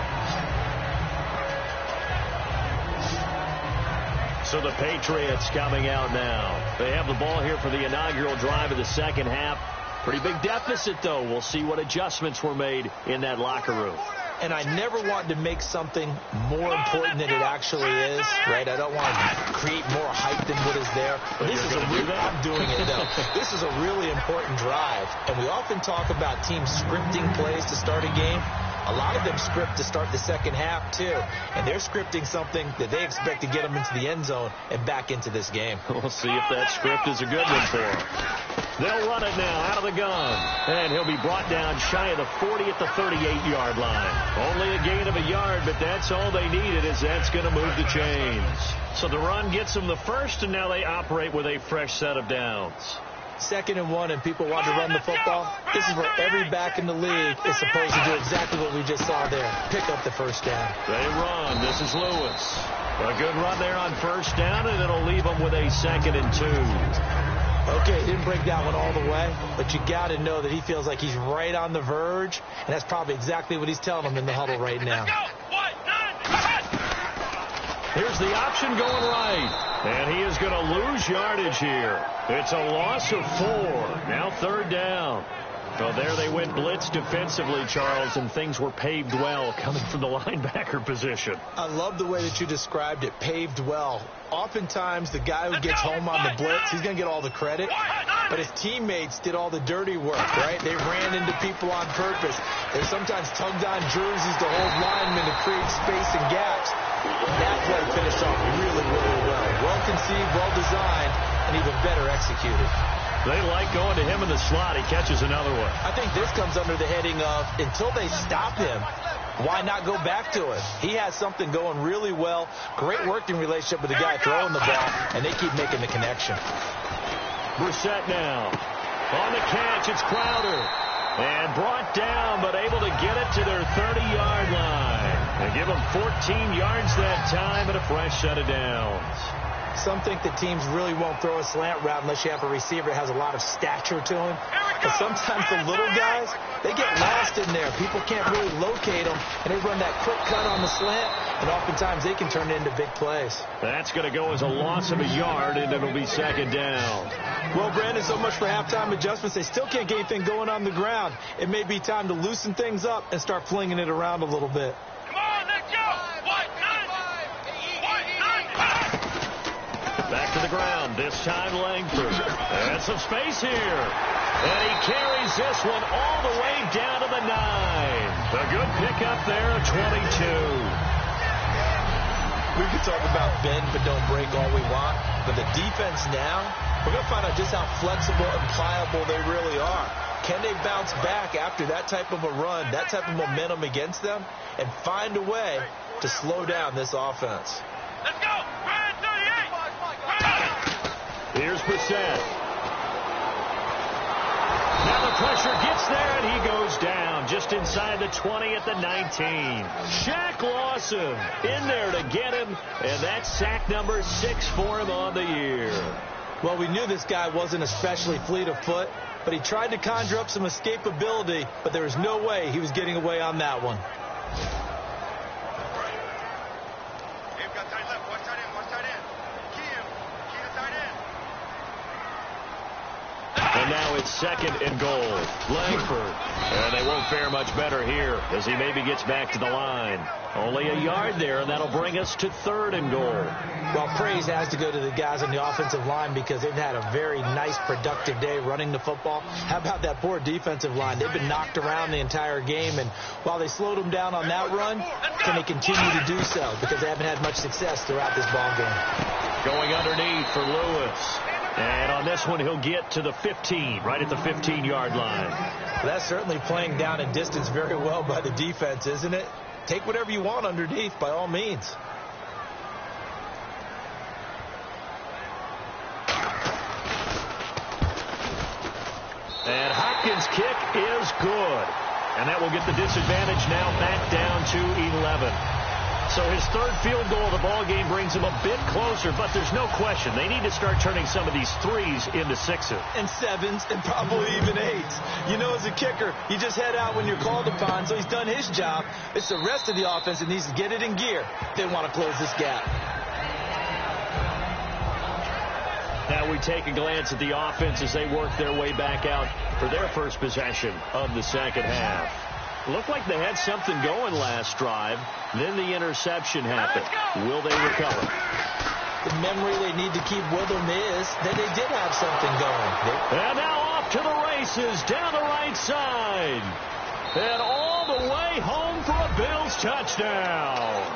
So the Patriots coming out now. They have the ball here for the inaugural drive of the second half. Pretty big deficit, though. We'll see what adjustments were made in that locker room. And I never want to make something more important than it actually is, right? I don't want to create more hype than what is there. But this is I'm doing it, though. This is a really important drive. And we often talk about teams scripting plays to start a game. A lot of them script to start the second half, too. And they're scripting something that they expect to get them into the end zone and back into this game. We'll see if that script is a good one for them. They'll run it now out of the gun. And he'll be brought down shy of the 40 at the 38-yard line. Only a gain of a yard, but that's all they needed, as that's going to move the chains. So the run gets them the first, and now they operate with a fresh set of downs. 2nd and 1, and people want to run the football. This is where every back in the league is supposed to do exactly what we just saw there. Pick up the first down. They run. This is Lewis. A good run there on first down, and it'll leave them with a 2nd and 2. Okay, he didn't break that one all the way, but you got to know that he feels like he's right on the verge, and that's probably exactly what he's telling them in the huddle right now. Here's the option going right. And he is going to lose yardage here. It's a loss of 4. Now 3rd down. Well, there they went blitz defensively, Charles, and things were paved well coming from the linebacker position. I love the way that you described it, paved well. Oftentimes, the guy who gets home on the blitz, he's going to get all the credit. But his teammates did all the dirty work, right? They ran into people on purpose. They sometimes tugged on jerseys to hold linemen to create space and gaps. That play finished off really, really well. Well conceived, well designed, and even better executed. They like going to him in the slot. He catches another one. I think this comes under the heading of, until they stop him, why not go back to it? He has something going really well. Great working relationship with the guy throwing the ball, and they keep making the connection. Brissett now. On the catch, it's Crowder. And brought down, but able to get it to their 30-yard line. They give them 14 yards that time and a fresh set of downs. Some think that teams really won't throw a slant route unless you have a receiver that has a lot of stature to him. But sometimes the little guys, they get lost in there. People can't really locate them, and they run that quick cut on the slant, and oftentimes they can turn it into big plays. That's going to go as a loss of a yard, and it'll be 2nd down. Well, Brandon, so much for halftime adjustments. They still can't get anything going on the ground. It may be time to loosen things up and start flinging it around a little bit. Come on, let's go. Back to the ground, this time Langford. And some space here. And he carries this one all the way down to the 9. A good pickup there of 22. We could talk about bend but don't break all we want. But the defense now, we're going to find out just how flexible and pliable they really are. Can they bounce back after that type of a run, that type of momentum against them, and find a way to slow down this offense? Let's go. Here's Brissett. Now the pressure gets there, and he goes down just inside the 20 at the 19. Shaq Lawson in there to get him, and that's sack number 6 for him on the year. Well, we knew this guy wasn't especially fleet of foot, but he tried to conjure up some escapability, but there was no way he was getting away on that one. And now it's 2nd and goal. Langford. And they won't fare much better here as he maybe gets back to the line. Only a yard there, and that'll bring us to 3rd and goal. Well, praise has to go to the guys on the offensive line because they've had a very nice, productive day running the football. How about that poor defensive line? They've been knocked around the entire game, and while they slowed them down on that run, can they continue to do so because they haven't had much success throughout this ball game? Going underneath for Lewis. And on this one, he'll get to the 15, right at the 15-yard line. That's certainly playing down in distance very well by the defense, isn't it? Take whatever you want underneath, by all means. And Hopkins' kick is good. And that will get the disadvantage now back down to 11. So his third field goal of the ball game brings him a bit closer, but there's no question they need to start turning some of these threes into sixes. And sevens and probably even eights. You know, as a kicker, you just head out when you're called upon, so he's done his job. It's the rest of the offense that needs to get it in gear if they want to close this gap. Now we take a glance at the offense as they work their way back out for their first possession of the second half. Looked like they had something going last drive. Then the interception happened. Will they recover? The memory they need to keep with them is that they did have something going. And now off to the races down the right side. And all the way home for a Bills touchdown.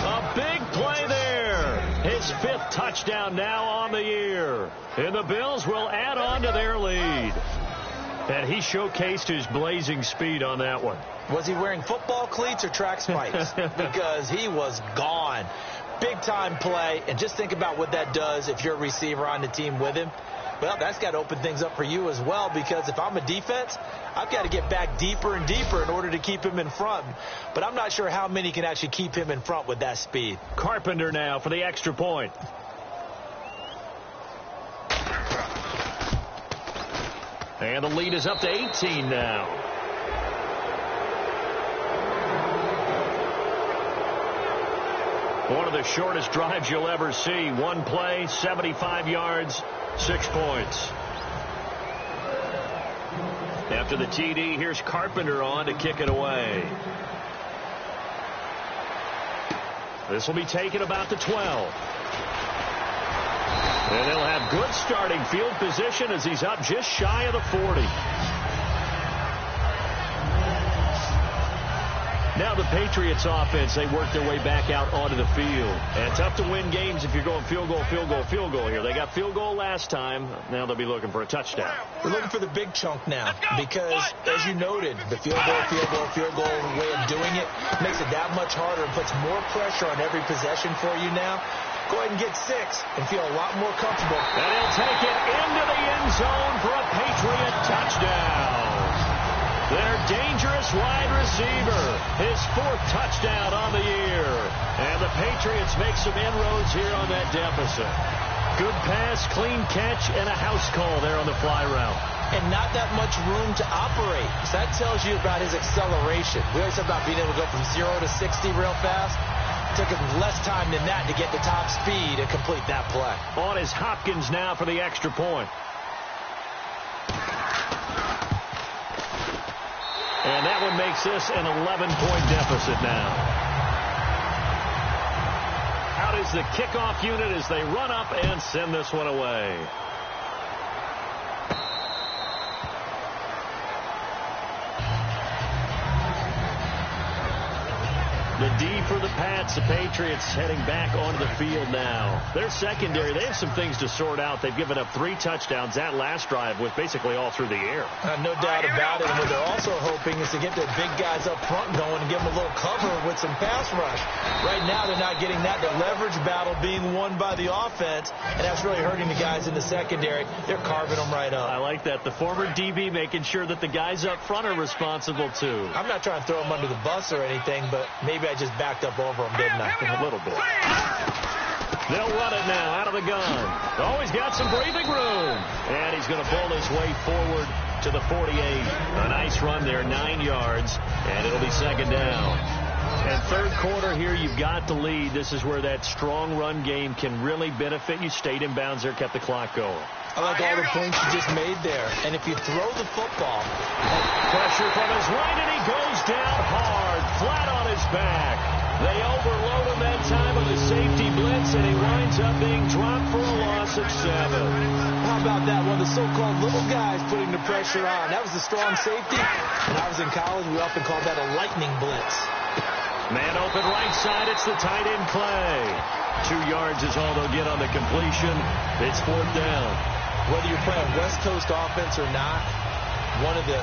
A big play there. His 5th touchdown now on the year. And the Bills will add on to their lead. And he showcased his blazing speed on that one. Was he wearing football cleats or track spikes? Because he was gone. Big-time play. And just think about what that does if you're a receiver on the team with him. Well, that's got to open things up for you as well, because if I'm a defense, I've got to get back deeper and deeper in order to keep him in front. But I'm not sure how many can actually keep him in front with that speed. Carpenter now for the extra point. And the lead is up to 18 now. One of the shortest drives you'll ever see. One play, 75 yards, 6 points. After the TD, here's Carpenter on to kick it away. This will be taken about the 12. And they'll have good starting field position as he's up just shy of the 40. Now the Patriots offense, they work their way back out onto the field. And tough to win games if you're going field goal, field goal, field goal here. They got field goal last time. Now they'll be looking for a touchdown. We're looking for the big chunk now because, as you noted, the field goal way of doing it makes it that much harder and puts more pressure on every possession for you now. Go ahead and get 6 and feel a lot more comfortable. And he'll take it into the end zone for a Patriot touchdown. Their dangerous wide receiver, his 4th touchdown on the year. And the Patriots make some inroads here on that deficit. Good pass, clean catch, and a house call there on the fly route. And not that much room to operate. So that tells you about his acceleration. We always talk about being able to go from 0 to 60 real fast. It took him less time than that to get the top speed and complete that play. On is Hopkins now for the extra point. And that one makes this an 11-point deficit now. Out is the kickoff unit as they run up and send this one away. The D for the Pats. The Patriots heading back onto the field now. Their secondary, they have some things to sort out. They've given up 3 touchdowns. That last drive was basically all through the air. No doubt about it. And what they're also hoping is to get their big guys up front going and give them a little cover with some pass rush. Right now, they're not getting that. The leverage battle being won by the offense, and that's really hurting the guys in the secondary. They're carving them right up. I like that. The former DB making sure that the guys up front are responsible, too. I'm not trying to throw them under the bus or anything, but maybe I just backed up over them, didn't I? A little bit. They'll run it now out of the gun. Oh, he's got some breathing room. And he's going to pull his way forward to the 48. A nice run there, 9 yards, and it'll be second down. And third quarter here, you've got the lead. This is where that strong run game can really benefit you. Stayed in bounds there, kept the clock going. I like all the points you just made there. And if you throw the football. Pressure from his right, and he goes down hard, flat on his back. They overload him that time with a safety blitz, and he winds up being dropped for a loss of 7. How about that? One of the so-called little guys putting the pressure on. That was the strong safety. When I was in college, we often called that a lightning blitz. Man open right side, it's the tight end Clay. 2 yards is all they'll get on the completion. It's 4th down. Whether you're playing West Coast offense or not, one of the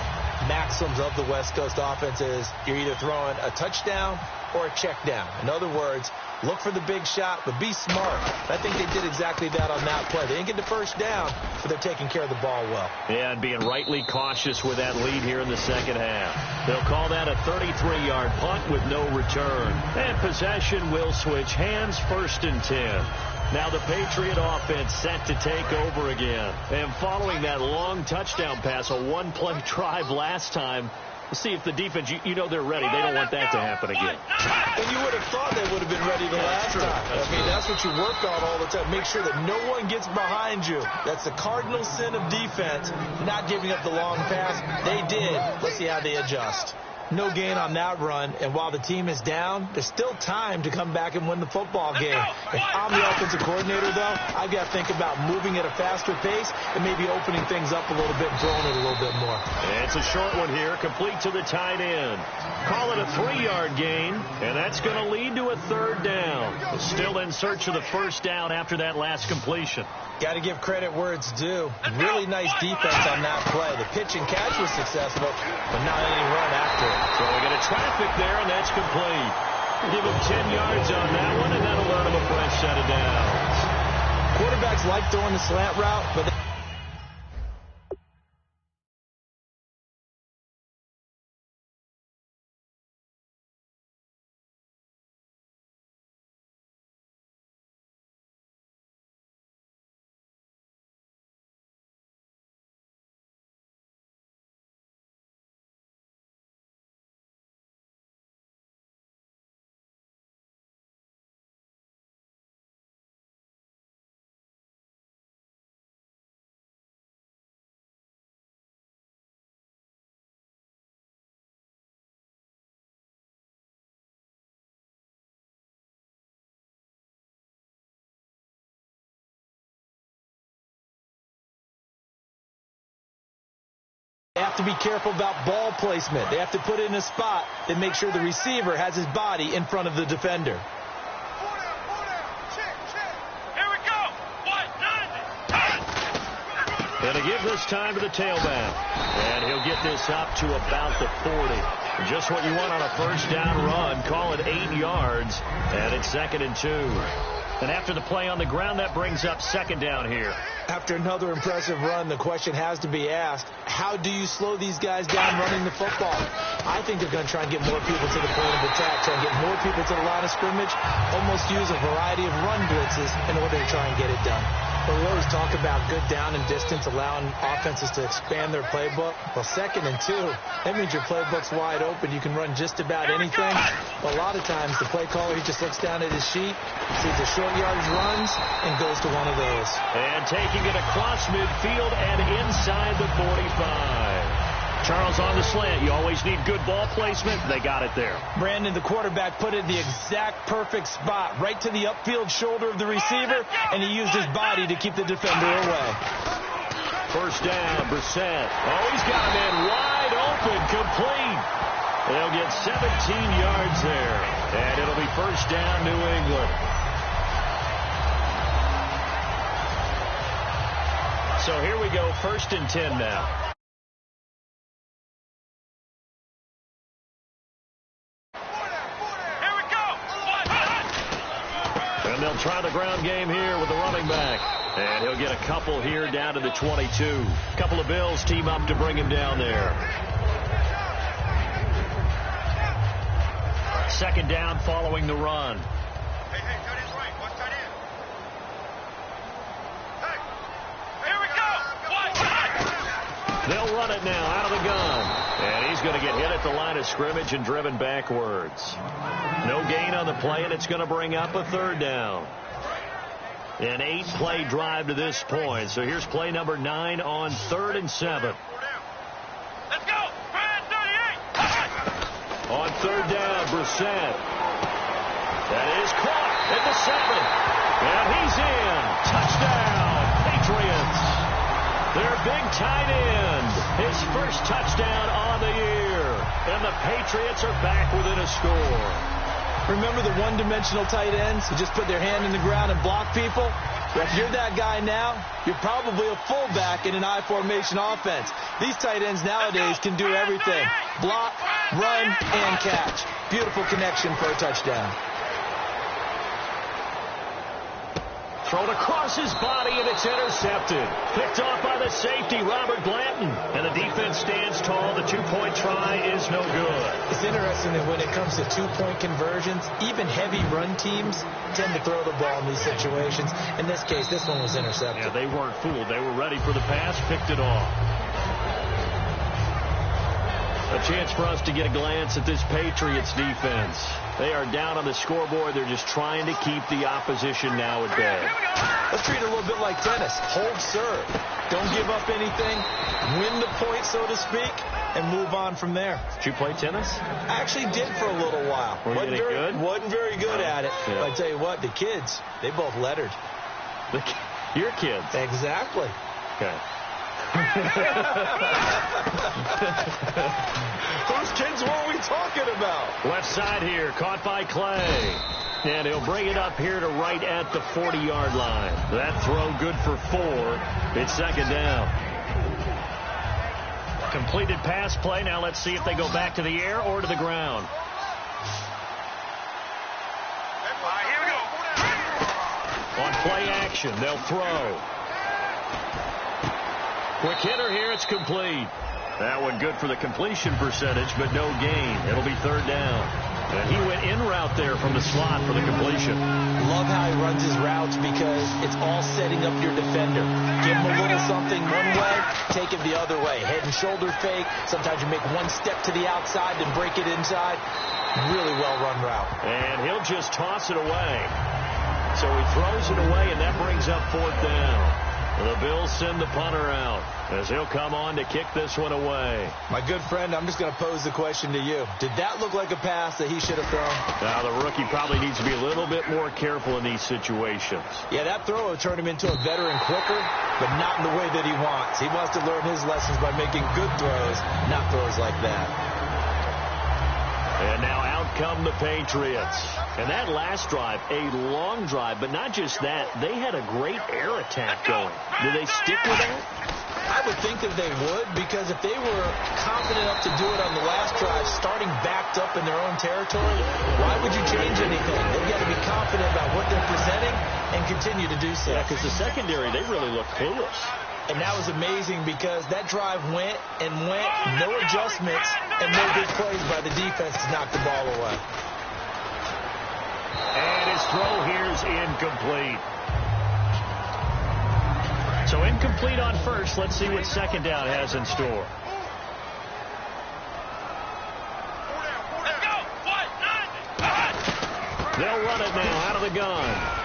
maxims of the West Coast offense is you're either throwing a touchdown or a check down. In other words, look for the big shot, but be smart. I think they did exactly that on that play. They didn't get the first down, but they're taking care of the ball well. Yeah, and being rightly cautious with that lead here in the second half. They'll call that a 33-yard punt with no return. And possession will switch hands, 1st and 10. Now the Patriot offense set to take over again. And following that long touchdown pass, a one-play drive last time, see if the defense, you know they're ready. They don't want that to happen again. And you would have thought they would have been ready the last time. I mean, that's what you work on all the time. Make sure that no one gets behind you. That's the cardinal sin of defense, not giving up the long pass. They did. Let's see how they adjust. No gain on that run, and while the team is down, there's still time to come back and win the football game. If I'm the offensive coordinator, though, I've got to think about moving at a faster pace and maybe opening things up a little bit and throwing it a little bit more. It's a short one here, complete to the tight end. Call it a 3-yard gain, and that's going to lead to a 3rd down. Still in search of the 1st down after that last completion. Got to give credit where it's due. Really nice defense on that play. The pitch and catch was successful, but not any run after it. So we got a traffic there, and that's complete. Give him 10 yards on that one, and that'll earn him a fresh set of downs. Quarterbacks like throwing the slant route, but they have to be careful about ball placement. They have to put it in a spot that makes sure the receiver has his body in front of the defender. Here we go. And to give this time to the tailback. And he'll get this up to about the 40. Just what you want on a 1st down run. Call it 8 yards. And it's 2nd and 2. And after the play on the ground, that brings up 2nd down here. After another impressive run, the question has to be asked, how do you slow these guys down running the football? I think they're going to try and get more people to the point of attack, try and get more people to the line of scrimmage, almost use a variety of run blitzes in order to try and get it done. But we always talk about good down and distance, allowing offenses to expand their playbook. Well, 2nd and 2, that means your playbook's wide open. You can run just about anything. But a lot of times, the play caller, he just looks down at his sheet, sees the short yardage runs, and goes to one of those. And taking it across midfield and inside the 45. Charles on the slant. You always need good ball placement. They got it there. Brandon, the quarterback, put it in the exact perfect spot, right to the upfield shoulder of the receiver, and he used his body to keep the defender away. 1st down, Brissett. Oh, he's got him in wide open, complete. They'll get 17 yards there, and it'll be 1st down, New England. So here we go, 1st and 10 now. And they'll try the ground game here with the running back. And he'll get a couple here down to the 22. A couple of Bills team up to bring him down there. 2nd down following the run. Hey, tight end's right. Watch tight end. Hey, here we go. They'll run it now out of the gun. And he's going to get hit at the line of scrimmage and driven backwards. No gain on the play, and it's going to bring up a 3rd down. An 8-play drive to this point. So here's play number 9 on 3rd and 7. Let's go. 38. On 3rd down, Brissett. That is caught at the 7. And he's in. Touchdown, Patriots. Their big tight end. His first touchdown on the year. And the Patriots are back within a score. Remember the one-dimensional tight ends who just put their hand in the ground and block people? Well, if you're that guy now, you're probably a fullback in an I-formation offense. These tight ends nowadays can do everything. Block, run, and catch. Beautiful connection for a touchdown. Thrown across his body, and it's intercepted. Picked off by the safety, Robert Blanton. And the defense stands tall. The two-point try is no good. It's interesting that when it comes to two-point conversions, even heavy run teams tend to throw the ball in these situations. In this case, this one was intercepted. Yeah, they weren't fooled. They were ready for the pass, picked it off. A chance for us to get a glance at this Patriots defense. They are down on the scoreboard. They're just trying to keep the opposition now at bay. Let's treat it a little bit like tennis. Hold serve. Don't give up anything. Win the point, so to speak, and move on from there. Did you play tennis? I actually did for a little while. Wasn't good? Wasn't very good at it. Yeah. But I tell you what, the kids, they both lettered. Your kids? Exactly. Okay. Whose kids were we talking about? Left side here, caught by Clay. And he'll bring it up here to right at the 40-yard line. That throw good for 4. It's second down. Completed pass play. Now let's see if they go back to the air or to the ground. Here we go. On play action, they'll throw. Quick hitter here, it's complete. That one good for the completion percentage, but no gain. It'll be third down. And he went in route there from the slot for the completion. Love how he runs his routes because it's all setting up your defender. Give him a little something one way, take it the other way. Head and shoulder fake. Sometimes you make one step to the outside and break it inside. Really well-run route. And he'll just toss it away. So he throws it away, and that brings up fourth down. The Bills send the punter out as he'll come on to kick this one away. My good friend, I'm just going to pose the question to you. Did that look like a pass that he should have thrown? Now, the rookie probably needs to be a little bit more careful in these situations. Yeah, that throw will turn him into a veteran quicker, but not in the way that he wants. He wants to learn his lessons by making good throws, not throws like that. And now out come the Patriots. And that last drive, a long drive, but not just that. They had a great air attack going. Do they stick with that? I would think that they would, because if they were confident enough to do it on the last drive, starting backed up in their own territory, why would you change anything? They've got to be confident about what they're presenting and continue to do so. Yeah, because the secondary, they really look clueless. And that was amazing because that drive went and went, no adjustments, and no big plays by the defense to knock the ball away. And his throw here is incomplete. So incomplete on first. Let's see what second down has in store. They'll run it now out of the gun.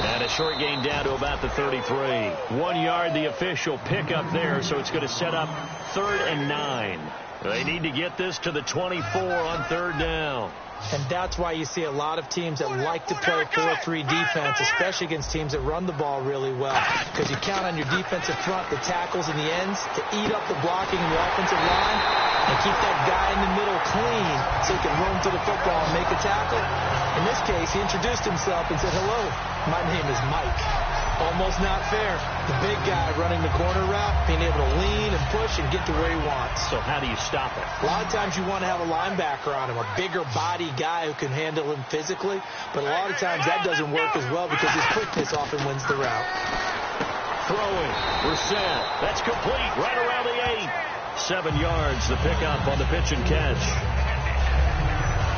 And a short gain down to about the 33. 1 yard, the official pickup there, so it's going to set up 3rd and 9. They need to get this to the 24 on third down. And that's why you see a lot of teams that like to play 4-3 defense, especially against teams that run the ball really well. Because you count on your defensive front, the tackles and the ends, to eat up the blocking in the offensive line and keep that guy in the middle clean so he can roam to the football and make a tackle. In this case, he introduced himself and said, "Hello, my name is Mike." Almost not fair. The big guy running the corner route, being able to lean and push and get to where he wants. So how do you stop it? A lot of times you want to have a linebacker on him, a bigger body guy who can handle him physically. But a lot of times that doesn't work as well because his quickness often wins the route. Throwing. Brissett. That's complete. Right around the 8. 7 yards, the pickup on the pitch and catch.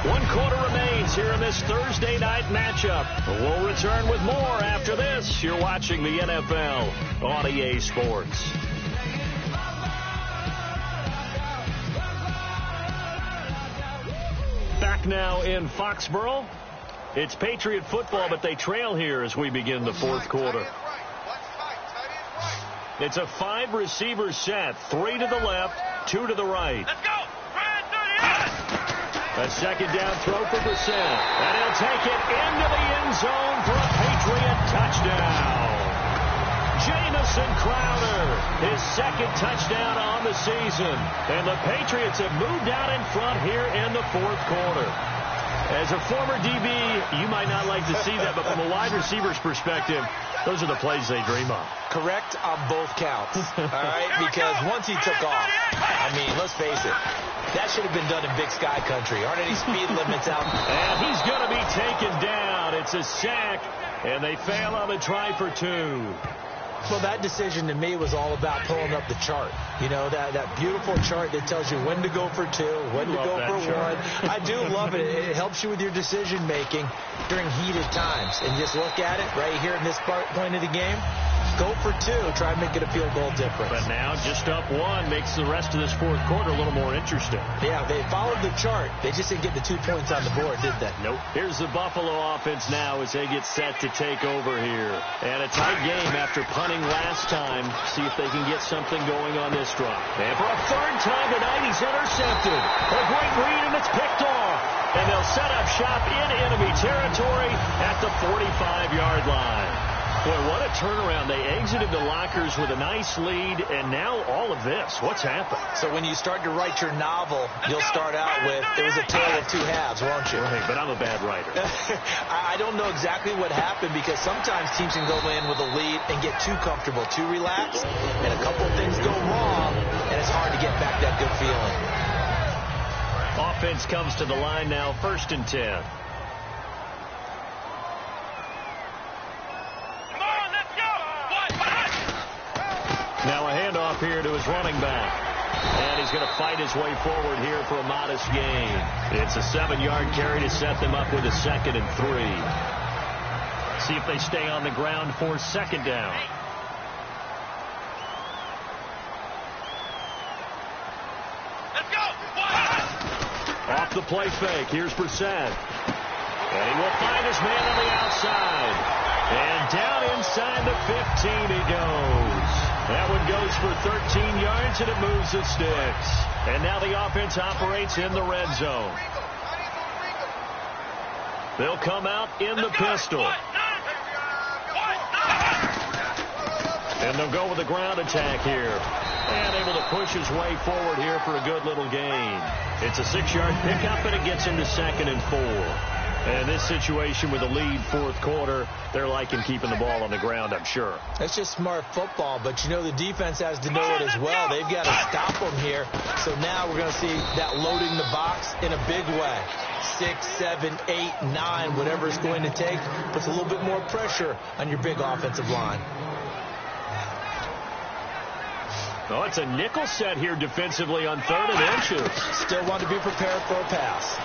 1 quarter remains here in this Thursday night matchup. We'll return with more after this. You're watching the NFL on EA Sports. Back now in Foxborough. It's Patriot football, but they trail here as we begin the fourth quarter. It's a 5-receiver set. 3 to the left, 2 to the right. Let's go. A second down throw for Brissett. And he'll take it into the end zone for a Patriot touchdown. Jamison Crowder, his second touchdown on the season. And the Patriots have moved out in front here in the fourth quarter. As a former DB, you might not like to see that, but from a wide receiver's perspective, those are the plays they dream of. Correct on both counts, all right? Because once he took off, I mean, let's face it, that should have been done in Big Sky country. Aren't any speed limits out? And he's going to be taken down. It's a sack, and they fail on the try for 2. Well, that decision to me was all about pulling up the chart. You know, that beautiful chart that tells you when to go for 2, when to go for 1. I do love it. It helps you with your decision-making during heated times. And just look at it right here in this point of the game. Go for 2. Try and make it a field goal difference. But now just up 1 makes the rest of this fourth quarter a little more interesting. Yeah, they followed the chart. They just didn't get the 2 points on the board, did they? Nope. Here's the Buffalo offense now as they get set to take over here. And a tight game after punting last time. See if they can get something going on this drive. And for a third time tonight, he's intercepted. A great read, and it's picked off. And they'll set up shop in enemy territory at the 45-yard line. Boy, what a turnaround. They exited the lockers with a nice lead, and now all of this. What's happened? So when you start to write your novel, you'll start out with, it was a tale of 2 halves, won't you? Right, but I'm a bad writer. I don't know exactly what happened, because sometimes teams can go in with a lead and get too comfortable, too relaxed, and a couple things go wrong, and it's hard to get back that good feeling. Offense comes to the line now, 1st and 10. Now a handoff here to his running back. And he's going to fight his way forward here for a modest gain. It's a 7-yard carry to set them up with a 2nd and 3. See if they stay on the ground for 2nd down. Let's go. Off the play fake. Here's Brissett. And he will find his man on the outside. And down inside the 15 he goes. That one goes for 13 yards, and it moves the sticks. And now the offense operates in the red zone. They'll come out in the pistol. And they'll go with the ground attack here. And able to push his way forward here for a good little gain. It's a 6-yard pickup, and it gets him to 2nd and 4. And this situation with a lead 4th quarter, they're liking keeping the ball on the ground, I'm sure. That's just smart football, but you know the defense has to know it as well. They've got to stop them here. So now we're going to see that loading the box in a big way. 6, 7, 8, 9, whatever it's going to take, puts a little bit more pressure on your big offensive line. Oh, it's a nickel set here defensively on 3rd and inches. Still want to be prepared for a pass.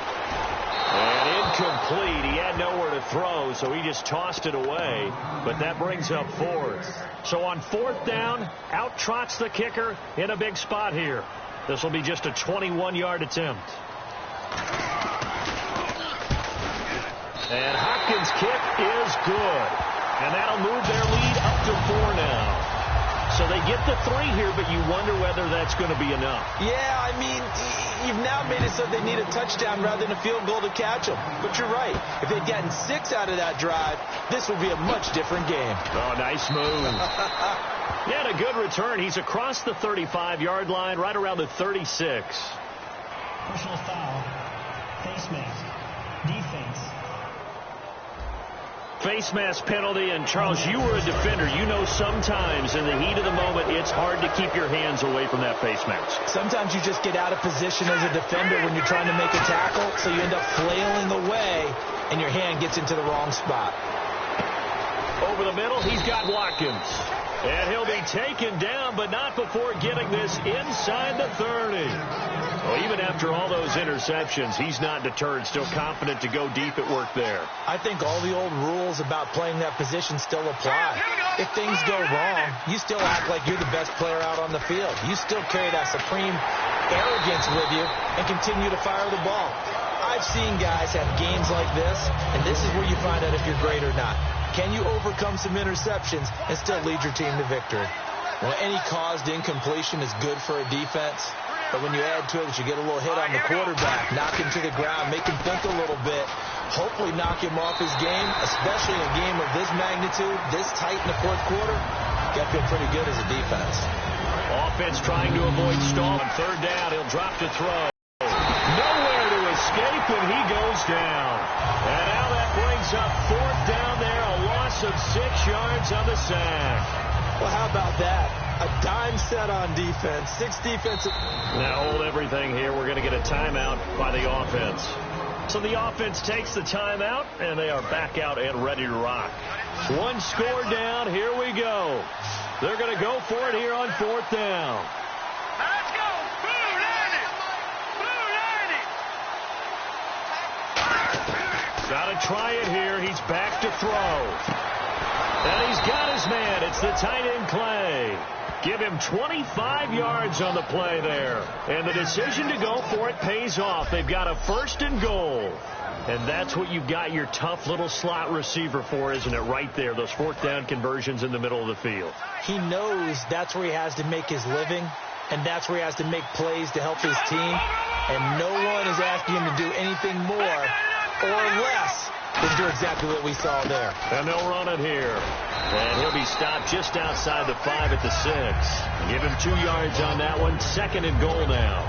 And incomplete. He had nowhere to throw, so he just tossed it away. But that brings up 4th. So on 4th down, out trots the kicker in a big spot here. This will be just a 21-yard attempt. And Hopkins' kick is good. And that'll move their lead up to 4 now. So they get the 3 here, but you wonder whether that's going to be enough. Yeah, I mean, you've now made it so they need a touchdown rather than a field goal to catch them. But you're right. If they'd gotten 6 out of that drive, this would be a much different game. Oh, nice move. He had a good return. He's across the 35-yard line, right around the 36. Personal foul. Face mask. Defense. Face mask penalty, and Charles, you were a defender. You know sometimes in the heat of the moment, it's hard to keep your hands away from that face mask. Sometimes you just get out of position as a defender when you're trying to make a tackle, so you end up flailing away, and your hand gets into the wrong spot. Over the middle, he's got Watkins. And he'll be taken down, but not before getting this inside the 30. Well, even after all those interceptions, he's not deterred, still confident to go deep at work there. I think all the old rules about playing that position still apply. If things go wrong, you still act like you're the best player out on the field. You still carry that supreme arrogance with you and continue to fire the ball. I've seen guys have games like this, and this is where you find out if you're great or not. Can you overcome some interceptions and still lead your team to victory? Well, any caused incompletion is good for a defense, but when you add to it that you get a little hit on the quarterback, knock him to the ground, make him think a little bit, hopefully knock him off his game, especially in a game of this magnitude, this tight in the 4th quarter, you got to feel pretty good as a defense. Offense trying to avoid stall. On 3rd down, he'll drop to throw. Nowhere to escape, and he goes down. And now that brings up 4th down there, a loss of 6 yards on the sack. Well, how about that? A dime set on defense. 6 defensive. Now hold everything here. We're going to get a timeout by the offense. So the offense takes the timeout, and they are back out and ready to rock. 1 score down. Here we go. They're going to go for it here on 4th down. Let's go. Blue Lightning. Blue Lightning. Got to try it here. He's back to throw. And he's got his man. It's the tight end, Clay. Give him 25 yards on the play there. And the decision to go for it pays off. They've got a 1st and goal. And that's what you've got your tough little slot receiver for, isn't it? Right there, those 4th down conversions in the middle of the field. He knows that's where he has to make his living, and that's where he has to make plays to help his team. And no one is asking him to do anything more or less than do exactly what we saw there. And they'll run it here. And he'll be stopped just outside the 5 at the 6. Give him 2 yards on that one. 2nd and goal now.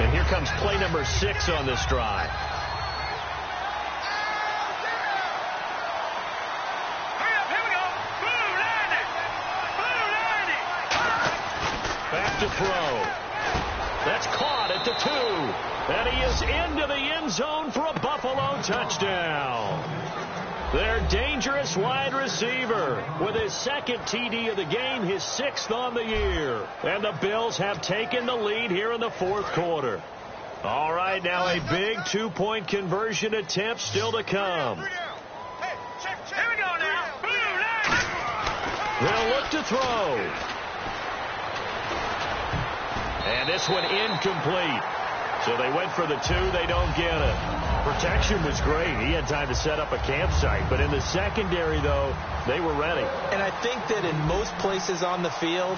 And here comes play number 6 on this drive. Here we go. Blue Lightning. Blue Lightning. Back to throw. That's caught at the 2. And he is into the end zone for a Buffalo touchdown. Their dangerous wide receiver with his 2nd TD of the game, his 6th on the year. And the Bills have taken the lead here in the 4th quarter. All right, now a big 2-point conversion attempt still to come. Here we go now. Blue Lightning. They'll look to throw. And this one incomplete. So they went for the 2. They don't get it. Protection was great. He had time to set up a campsite. But in the secondary, though, they were ready. And I think that in most places on the field,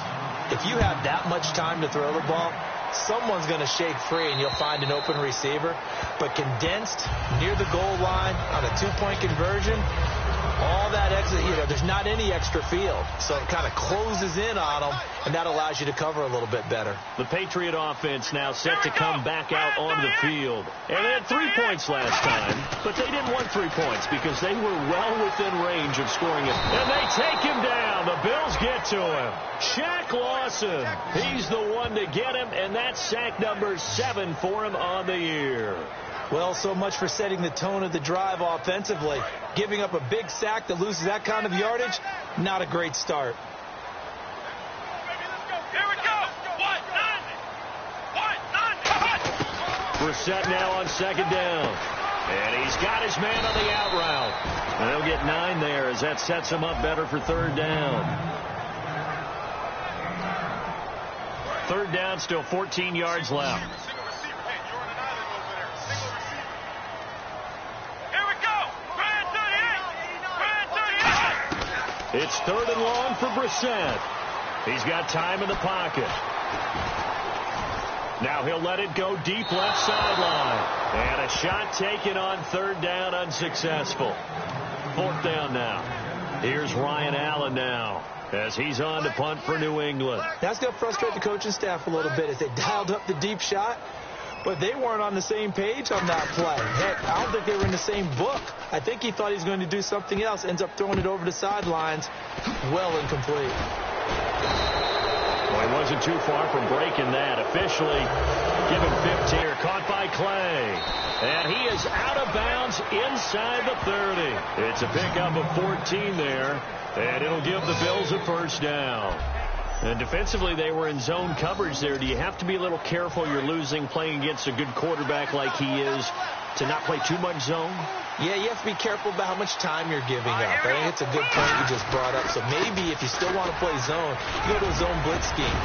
if you have that much time to throw the ball, someone's going to shake free and you'll find an open receiver. But condensed near the goal line on a 2-point conversion, all that extra, there's not any extra field. So it kind of closes in on them, and that allows you to cover a little bit better. The Patriot offense now set to come back out onto the field. And they had 3 points last time, but they didn't want 3 points because they were well within range of scoring it. And they take him down. The Bills get to him. Shaq Lawson, he's the one to get him, and that's sack number 7 for him on the year. Well, so much for setting the tone of the drive offensively. Giving up a big sack that loses that kind of yardage, not a great start. Here we go. Brissett now on 2nd down. And he's got his man on the out route. And they'll get 9 there as that sets him up better for 3rd down. 3rd down, still 14 yards left. It's 3rd and long for Brissett. He's got time in the pocket. Now he'll let it go deep left sideline. And a shot taken on 3rd down, unsuccessful. 4th down now. Here's Ryan Allen now as he's on to punt for New England. That's going to frustrate the coaching staff a little bit as they dialed up the deep shot. But they weren't on the same page on that play. Heck, I don't think they were in the same book. I think he thought he was going to do something else. Ends up throwing it over the sidelines. Well incomplete. Well, he wasn't too far from breaking that. Officially given 15 here. Caught by Clay. And he is out of bounds inside the 30. It's a pickup of 14 there. And it'll give the Bills a 1st down. And defensively, they were in zone coverage there. Do you have to be a little careful? You're losing playing against a good quarterback like he is to not play too much zone? Yeah, you have to be careful about how much time you're giving up. I think it's a good point you just brought up. So maybe if you still want to play zone, you go to a zone blitz scheme,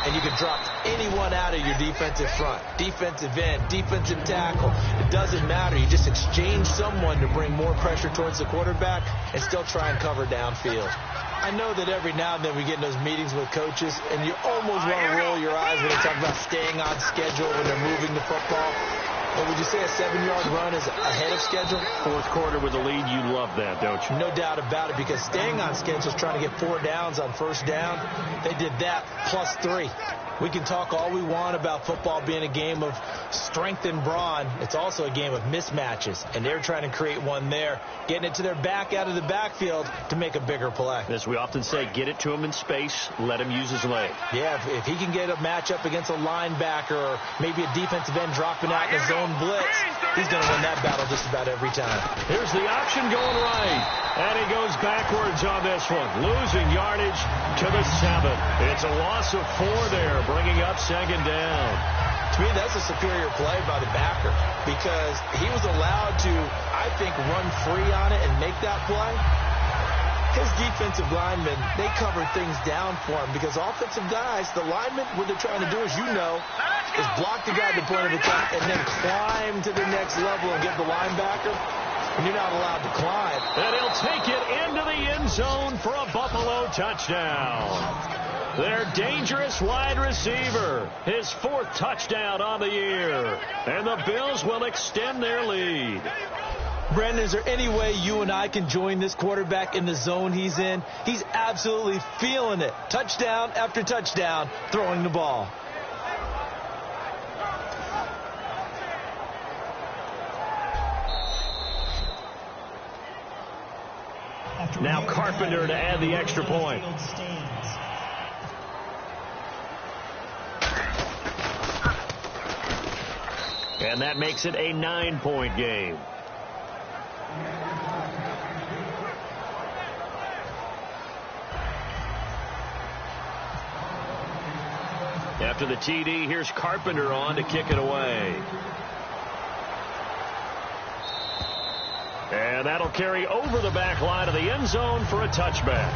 and you can drop anyone out of your defensive front, defensive end, defensive tackle. It doesn't matter. You just exchange someone to bring more pressure towards the quarterback and still try and cover downfield. I know that every now and then we get in those meetings with coaches, and you almost want to roll your eyes when they talk about staying on schedule when they're moving the football. But would you say a 7-yard run is ahead of schedule? 4th quarter with a lead, you love that, don't you? No doubt about it, because staying on schedule is trying to get 4 downs on 1st down. They did that plus 3. We can talk all we want about football being a game of strength and brawn. It's also a game of mismatches, and they're trying to create one there, getting it to their back out of the backfield to make a bigger play. As we often say, get it to him in space, let him use his leg. Yeah, if he can get a matchup against a linebacker or maybe a defensive end dropping out in a zone blitz, he's going to win that battle just about every time. Here's the option going right, and he goes backwards on this one, losing yardage to the 7. It's a loss of 4 there, bringing up second down. To me, that's a superior play by the backer because he was allowed to, I think, run free on it and make that play. His defensive linemen, they covered things down for him because offensive guys, the linemen, what they're trying to do, as you know, is block the guy at the point of attack and then climb to the next level and get the linebacker. And you're not allowed to climb. And he'll take it into the end zone for a Buffalo touchdown. Their dangerous wide receiver, his 4th touchdown on the year. And the Bills will extend their lead. Brandon, is there any way you and I can join this quarterback in the zone he's in? He's absolutely feeling it. Touchdown after touchdown, throwing the ball. Now Carpenter to add the extra point. And that makes it a 9-point game. After the TD, here's Carpenter on to kick it away. And that'll carry over the back line of the end zone for a touchback.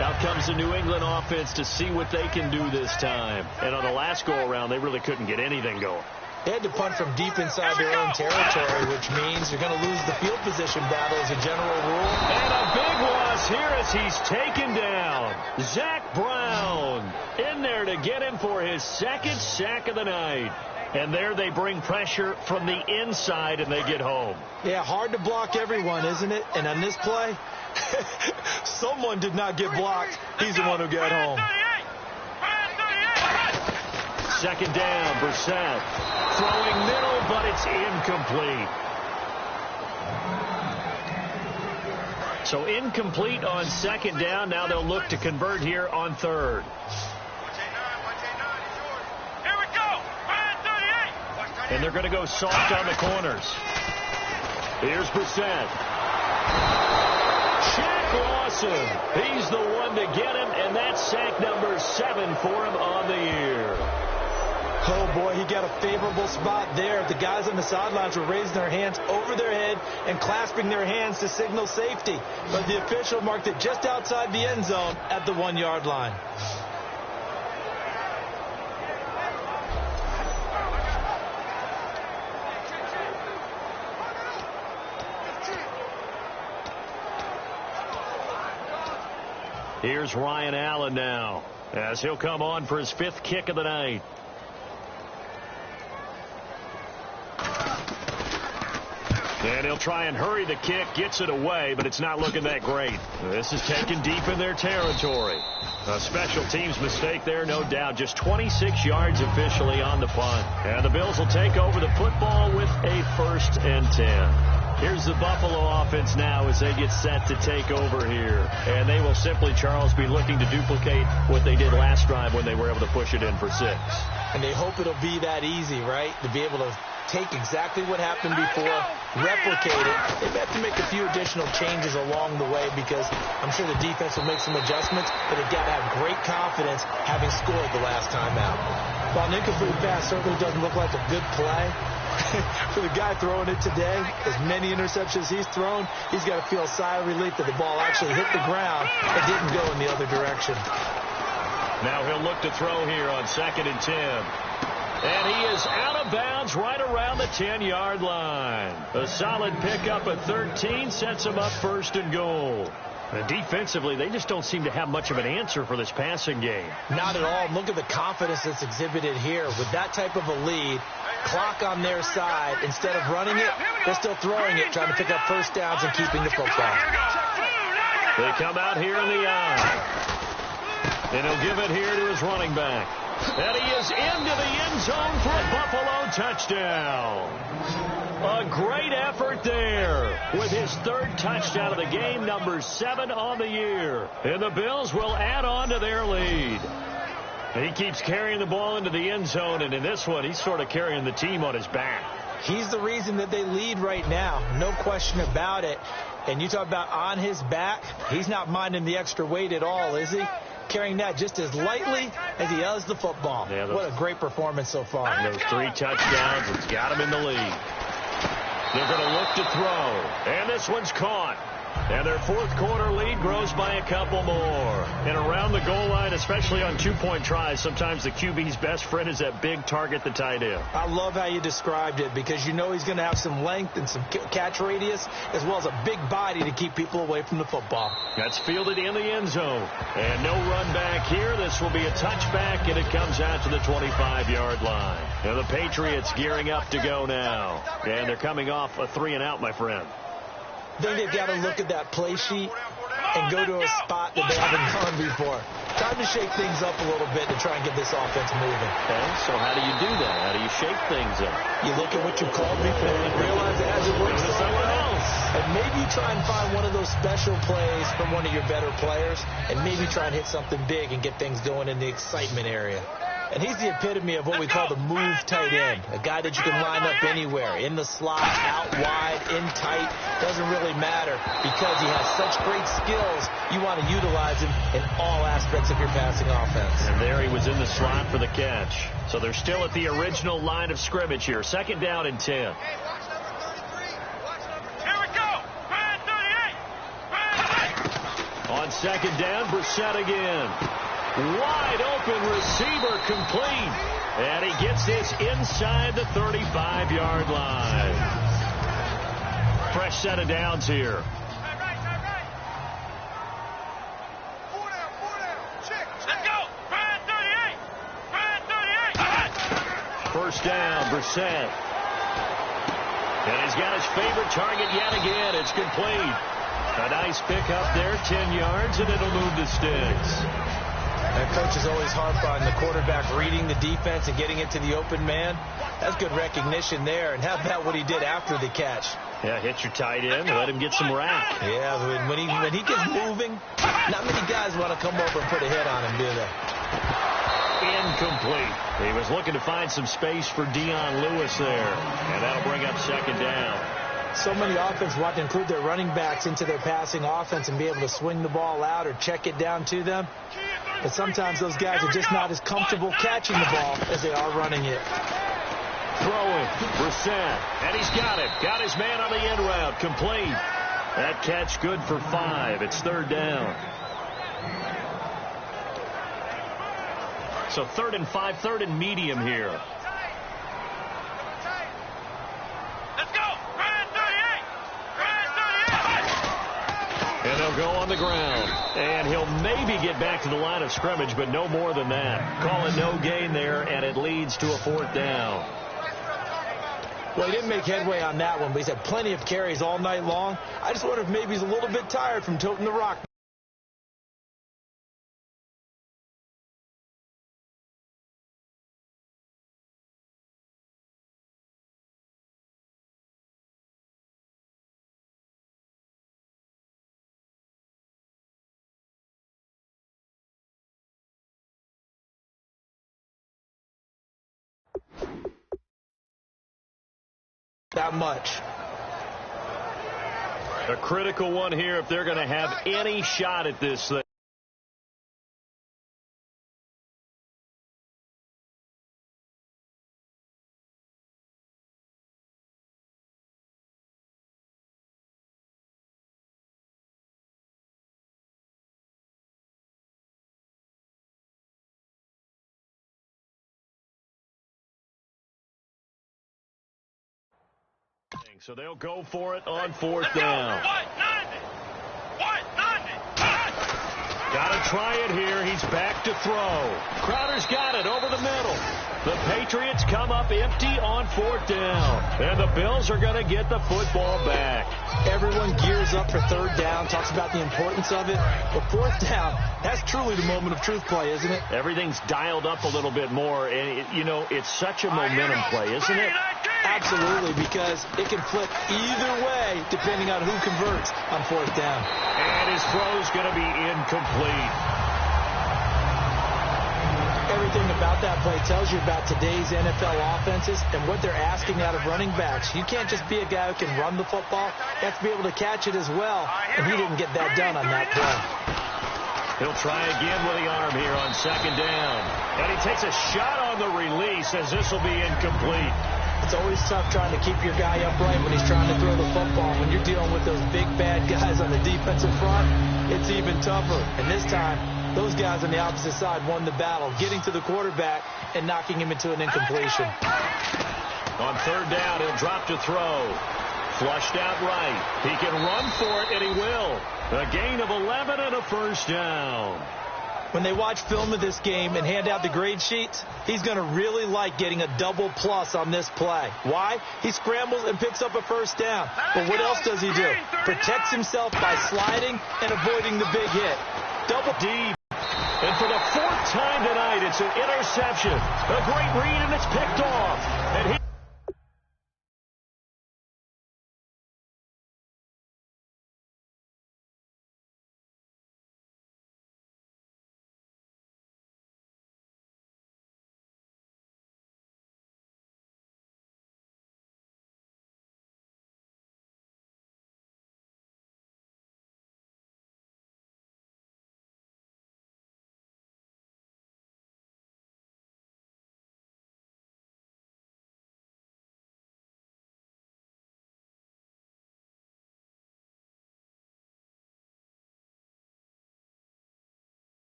Out comes the New England offense to see what they can do this time. And on the last go-around, they really couldn't get anything going. They had to punt from deep inside their own territory, which means you're going to lose the field position battle as a general rule. And a big loss here as he's taken down. Zach Brown in there to get him for his 2nd sack of the night. And there they bring pressure from the inside and they get home. Yeah, hard to block everyone, isn't it? And on this play, someone did not get blocked. He's the one who got home. 2nd down, Brissett. Throwing middle, but it's incomplete. So incomplete on 2nd down. Now they'll look to convert here on 3rd. And they're going to go soft on the corners. Here's Brissett. Shaq Lawson. He's the one to get him, and that's sack number 7 for him on the year. Oh, boy, he got a favorable spot there. The guys on the sidelines were raising their hands over their head and clasping their hands to signal safety. But the official marked it just outside the end zone at the 1-yard line. Here's Ryan Allen now as he'll come on for his 5th kick of the night. And he'll try and hurry the kick, gets it away, but it's not looking that great. This is taken deep in their territory. A special teams mistake there, no doubt. Just 26 yards officially on the punt. And the Bills will take over the football with a 1st and 10. Here's the Buffalo offense now as they get set to take over here. And they will simply, Charles, be looking to duplicate what they did last drive when they were able to push it in for 6. And they hope it'll be that easy, right? To be able to take exactly what happened before, replicate it. They've had to make a few additional changes along the way because I'm sure the defense will make some adjustments, but they've got to have great confidence having scored the last time out. While an incomplete pass certainly doesn't look like a good play, for the guy throwing it today, as many interceptions he's thrown, he's got to feel a sigh of relief that the ball actually hit the ground and didn't go in the other direction. Now he'll look to throw here on 2nd and 10. And he is out of bounds right around the 10-yard line. A solid pickup at 13 sets him up 1st and goal. And defensively, they just don't seem to have much of an answer for this passing game. Not at all. Look at the confidence that's exhibited here. With that type of a lead, clock on their side, instead of running it, they're still throwing it, trying to pick up 1st downs and keeping the football. They come out here in the eye. And he'll give it here to his running back. And he is into the end zone for a Buffalo touchdown. A great effort there with his third touchdown of the game, number 7 on the year. And the Bills will add on to their lead. He keeps carrying the ball into the end zone, and in this one, he's sort of carrying the team on his back. He's the reason that they lead right now. No question about it. And you talk about on his back, he's not minding the extra weight at all, is he? Carrying that just as lightly as he does the football. Yeah, what a great performance so far. And those 3 touchdowns, it's got him in the lead. They're going to look to throw. And this one's caught. And their fourth quarter lead grows by a couple more. And around the goal line, especially on 2-point tries, sometimes the QB's best friend is that big target, the tight end. I love how you described it, because you know he's going to have some length and some catch radius, as well as a big body to keep people away from the football. That's fielded in the end zone. And no run back here. This will be a touchback, and it comes out to the 25-yard line. Now the Patriots gearing up to go now. And they're coming off a 3-and-out, my friend. I think they've got to look at that play sheet and go to a spot that they haven't gone before. Time to shake things up a little bit to try and get this offense moving. Okay, so how do you do that? How do you shake things up? You look at what you called before and realize it hasn't worked for someone else. And maybe you try and find one of those special plays from one of your better players, and maybe try and hit something big and get things going in the excitement area. And he's the epitome of what we call the move tight end, a guy that you can line up anywhere, in the slot, out wide, in tight, doesn't really matter, because he has such great skills. You want to utilize him in all aspects of your passing offense. And there he was in the slot for the catch. So they're still at the original line of scrimmage here. 2nd down and 10. Here we go. Man 38. On 2nd down, Brissett again. Wide open receiver, complete. And he gets this inside the 35-yard line. Fresh set of downs here. Let's go. Man 38. Man 38. First down, Brissett. And he's got his favorite target yet again. It's complete. A nice pickup there, 10 yards, and it'll move the sticks. And coaches always harp on the quarterback reading the defense and getting it to the open man. That's good recognition there. And how about what he did after the catch? Yeah, hit your tight end and let him get some rack. Yeah, when he gets moving, not many guys want to come over and put a hit on him, do they? Incomplete. He was looking to find some space for Dion Lewis there. And that'll bring up 2nd down. So many offenses want to include their running backs into their passing offense and be able to swing the ball out or check it down to them. But sometimes those guys are just not as comfortable catching the ball as they are running it. Throwing, Brissett, and he's got it. Got his man on the end route, complete. That catch good for 5. It's 3rd down. So 3rd and 5, 3rd and medium here. And they'll go on the ground. And he'll maybe get back to the line of scrimmage, but no more than that. Call it no gain there, and it leads to a 4th down. Well, he didn't make headway on that one, but he's had plenty of carries all night long. I just wonder if maybe he's a little bit tired from toting the rock. That much. A critical one here if they're going to have any shot at this thing. So they'll go for it on 4th down. Got Got to try it here. He's back to throw. Crowder's got it over the middle. The Patriots come up empty on 4th down. And the Bills are going to get the football back. Everyone gears up for 3rd down, talks about the importance of it. But 4th down, that's truly the moment of truth play, isn't it? Everything's dialed up a little bit more. And, it's such a momentum play, isn't it? Absolutely, because it can flip either way depending on who converts on 4th down. And his throw's going to be incomplete. Everything about that play tells you about today's NFL offenses and what they're asking out of running backs. You can't just be a guy who can run the football. You have to be able to catch it as well, and he didn't get that done on that play. He'll try again with the arm here on 2nd down. And he takes a shot on the release as this will be incomplete. It's always tough trying to keep your guy upright when he's trying to throw the football. When you're dealing with those big, bad guys on the defensive front, it's even tougher. And this time, those guys on the opposite side won the battle, getting to the quarterback and knocking him into an incompletion. On 3rd down, he'll drop to throw. Flushed out right. He can run for it, and he will. A gain of 11 and a 1st down. When they watch film of this game and hand out the grade sheets, he's going to really like getting a double plus on this play. Why? He scrambles and picks up a 1st down. But what else does he do? Protects himself by sliding and avoiding the big hit. Double deep. And for the 4th time tonight, it's an interception. A great read, and it's picked off. And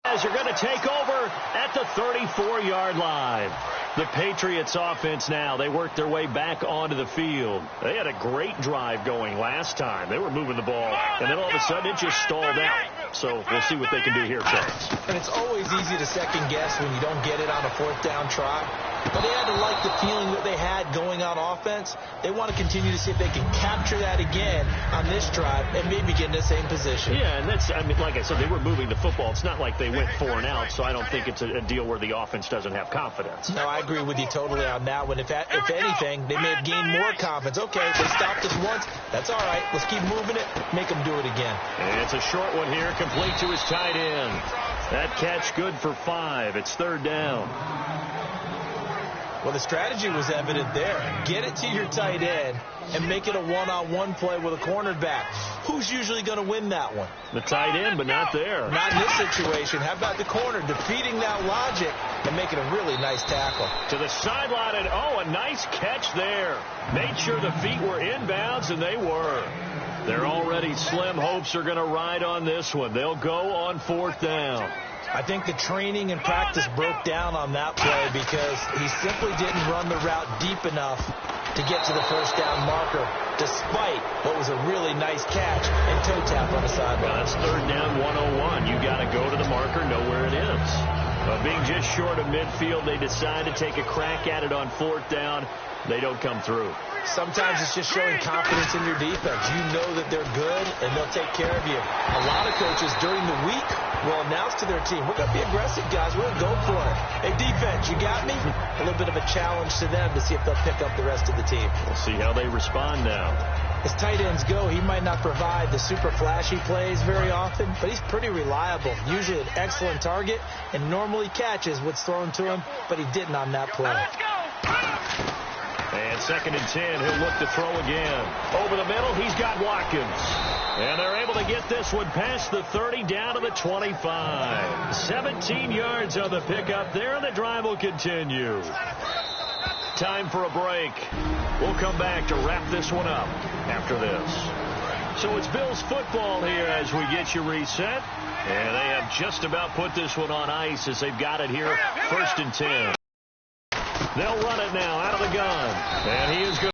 as you're going to take over at the 34-yard line. The Patriots offense now, they worked their way back onto the field. They had a great drive going last time. They were moving the ball, and then all of a sudden it just stalled out. So we'll see what they can do here, Charles. And it's always easy to second guess when you don't get it on a 4th down try. But they had to like the feeling that they had going on offense. They want to continue to see if they can capture that again on this drive and maybe get in the same position. Yeah, and that's, like I said, they were moving the football. It's not like they went 4 and out, so I don't think it's a deal where the offense doesn't have confidence. No, I agree with you totally on that one. If anything, they may have gained more confidence. Okay, they stopped us once. That's all right. Let's keep moving it. Make them do it again. And it's a short one here, complete to his tight end. That catch good for 5. It's 3rd down. Well, the strategy was evident there. Get it to your tight end and make it a one-on-one play with a cornerback. Who's usually going to win that one? The tight end, but not there. Not in this situation. How about the corner defeating that logic and making a really nice tackle? To the sideline, and a nice catch there. Made sure the feet were inbounds, and they were. Their already slim hopes are going to ride on this one. They'll go on 4th down. I think the training and practice broke down on that play because he simply didn't run the route deep enough to get to the 1st down marker, despite what was a really nice catch and toe tap on the sideline. That's 3rd down 101. You got to go to the marker, know where it is. Being just short of midfield, they decide to take a crack at it on 4th down. They don't come through. Sometimes it's just showing confidence in your defense. You know that they're good, and they'll take care of you. A lot of coaches during the week will announce to their team, we're going to be aggressive, guys. We're going to go for it. Hey, defense, you got me? A little bit of a challenge to them to see if they'll pick up the rest of the team. We'll see how they respond now. As tight ends go, he might not provide the super flashy plays very often, but he's pretty reliable, usually an excellent target, and normally catches what's thrown to him, but he didn't on that play. And 2nd and 10, he'll look to throw again. Over the middle, he's got Watkins. And they're able to get this one past the 30 down to the 25. 17 yards on the pickup there, and the drive will continue. Time for a break. We'll come back to wrap this one up after this. So it's Bills football here as we get you reset. And they have just about put this one on ice as they've got it here. 1st and 10. They'll run it now out of the gun. And he is good.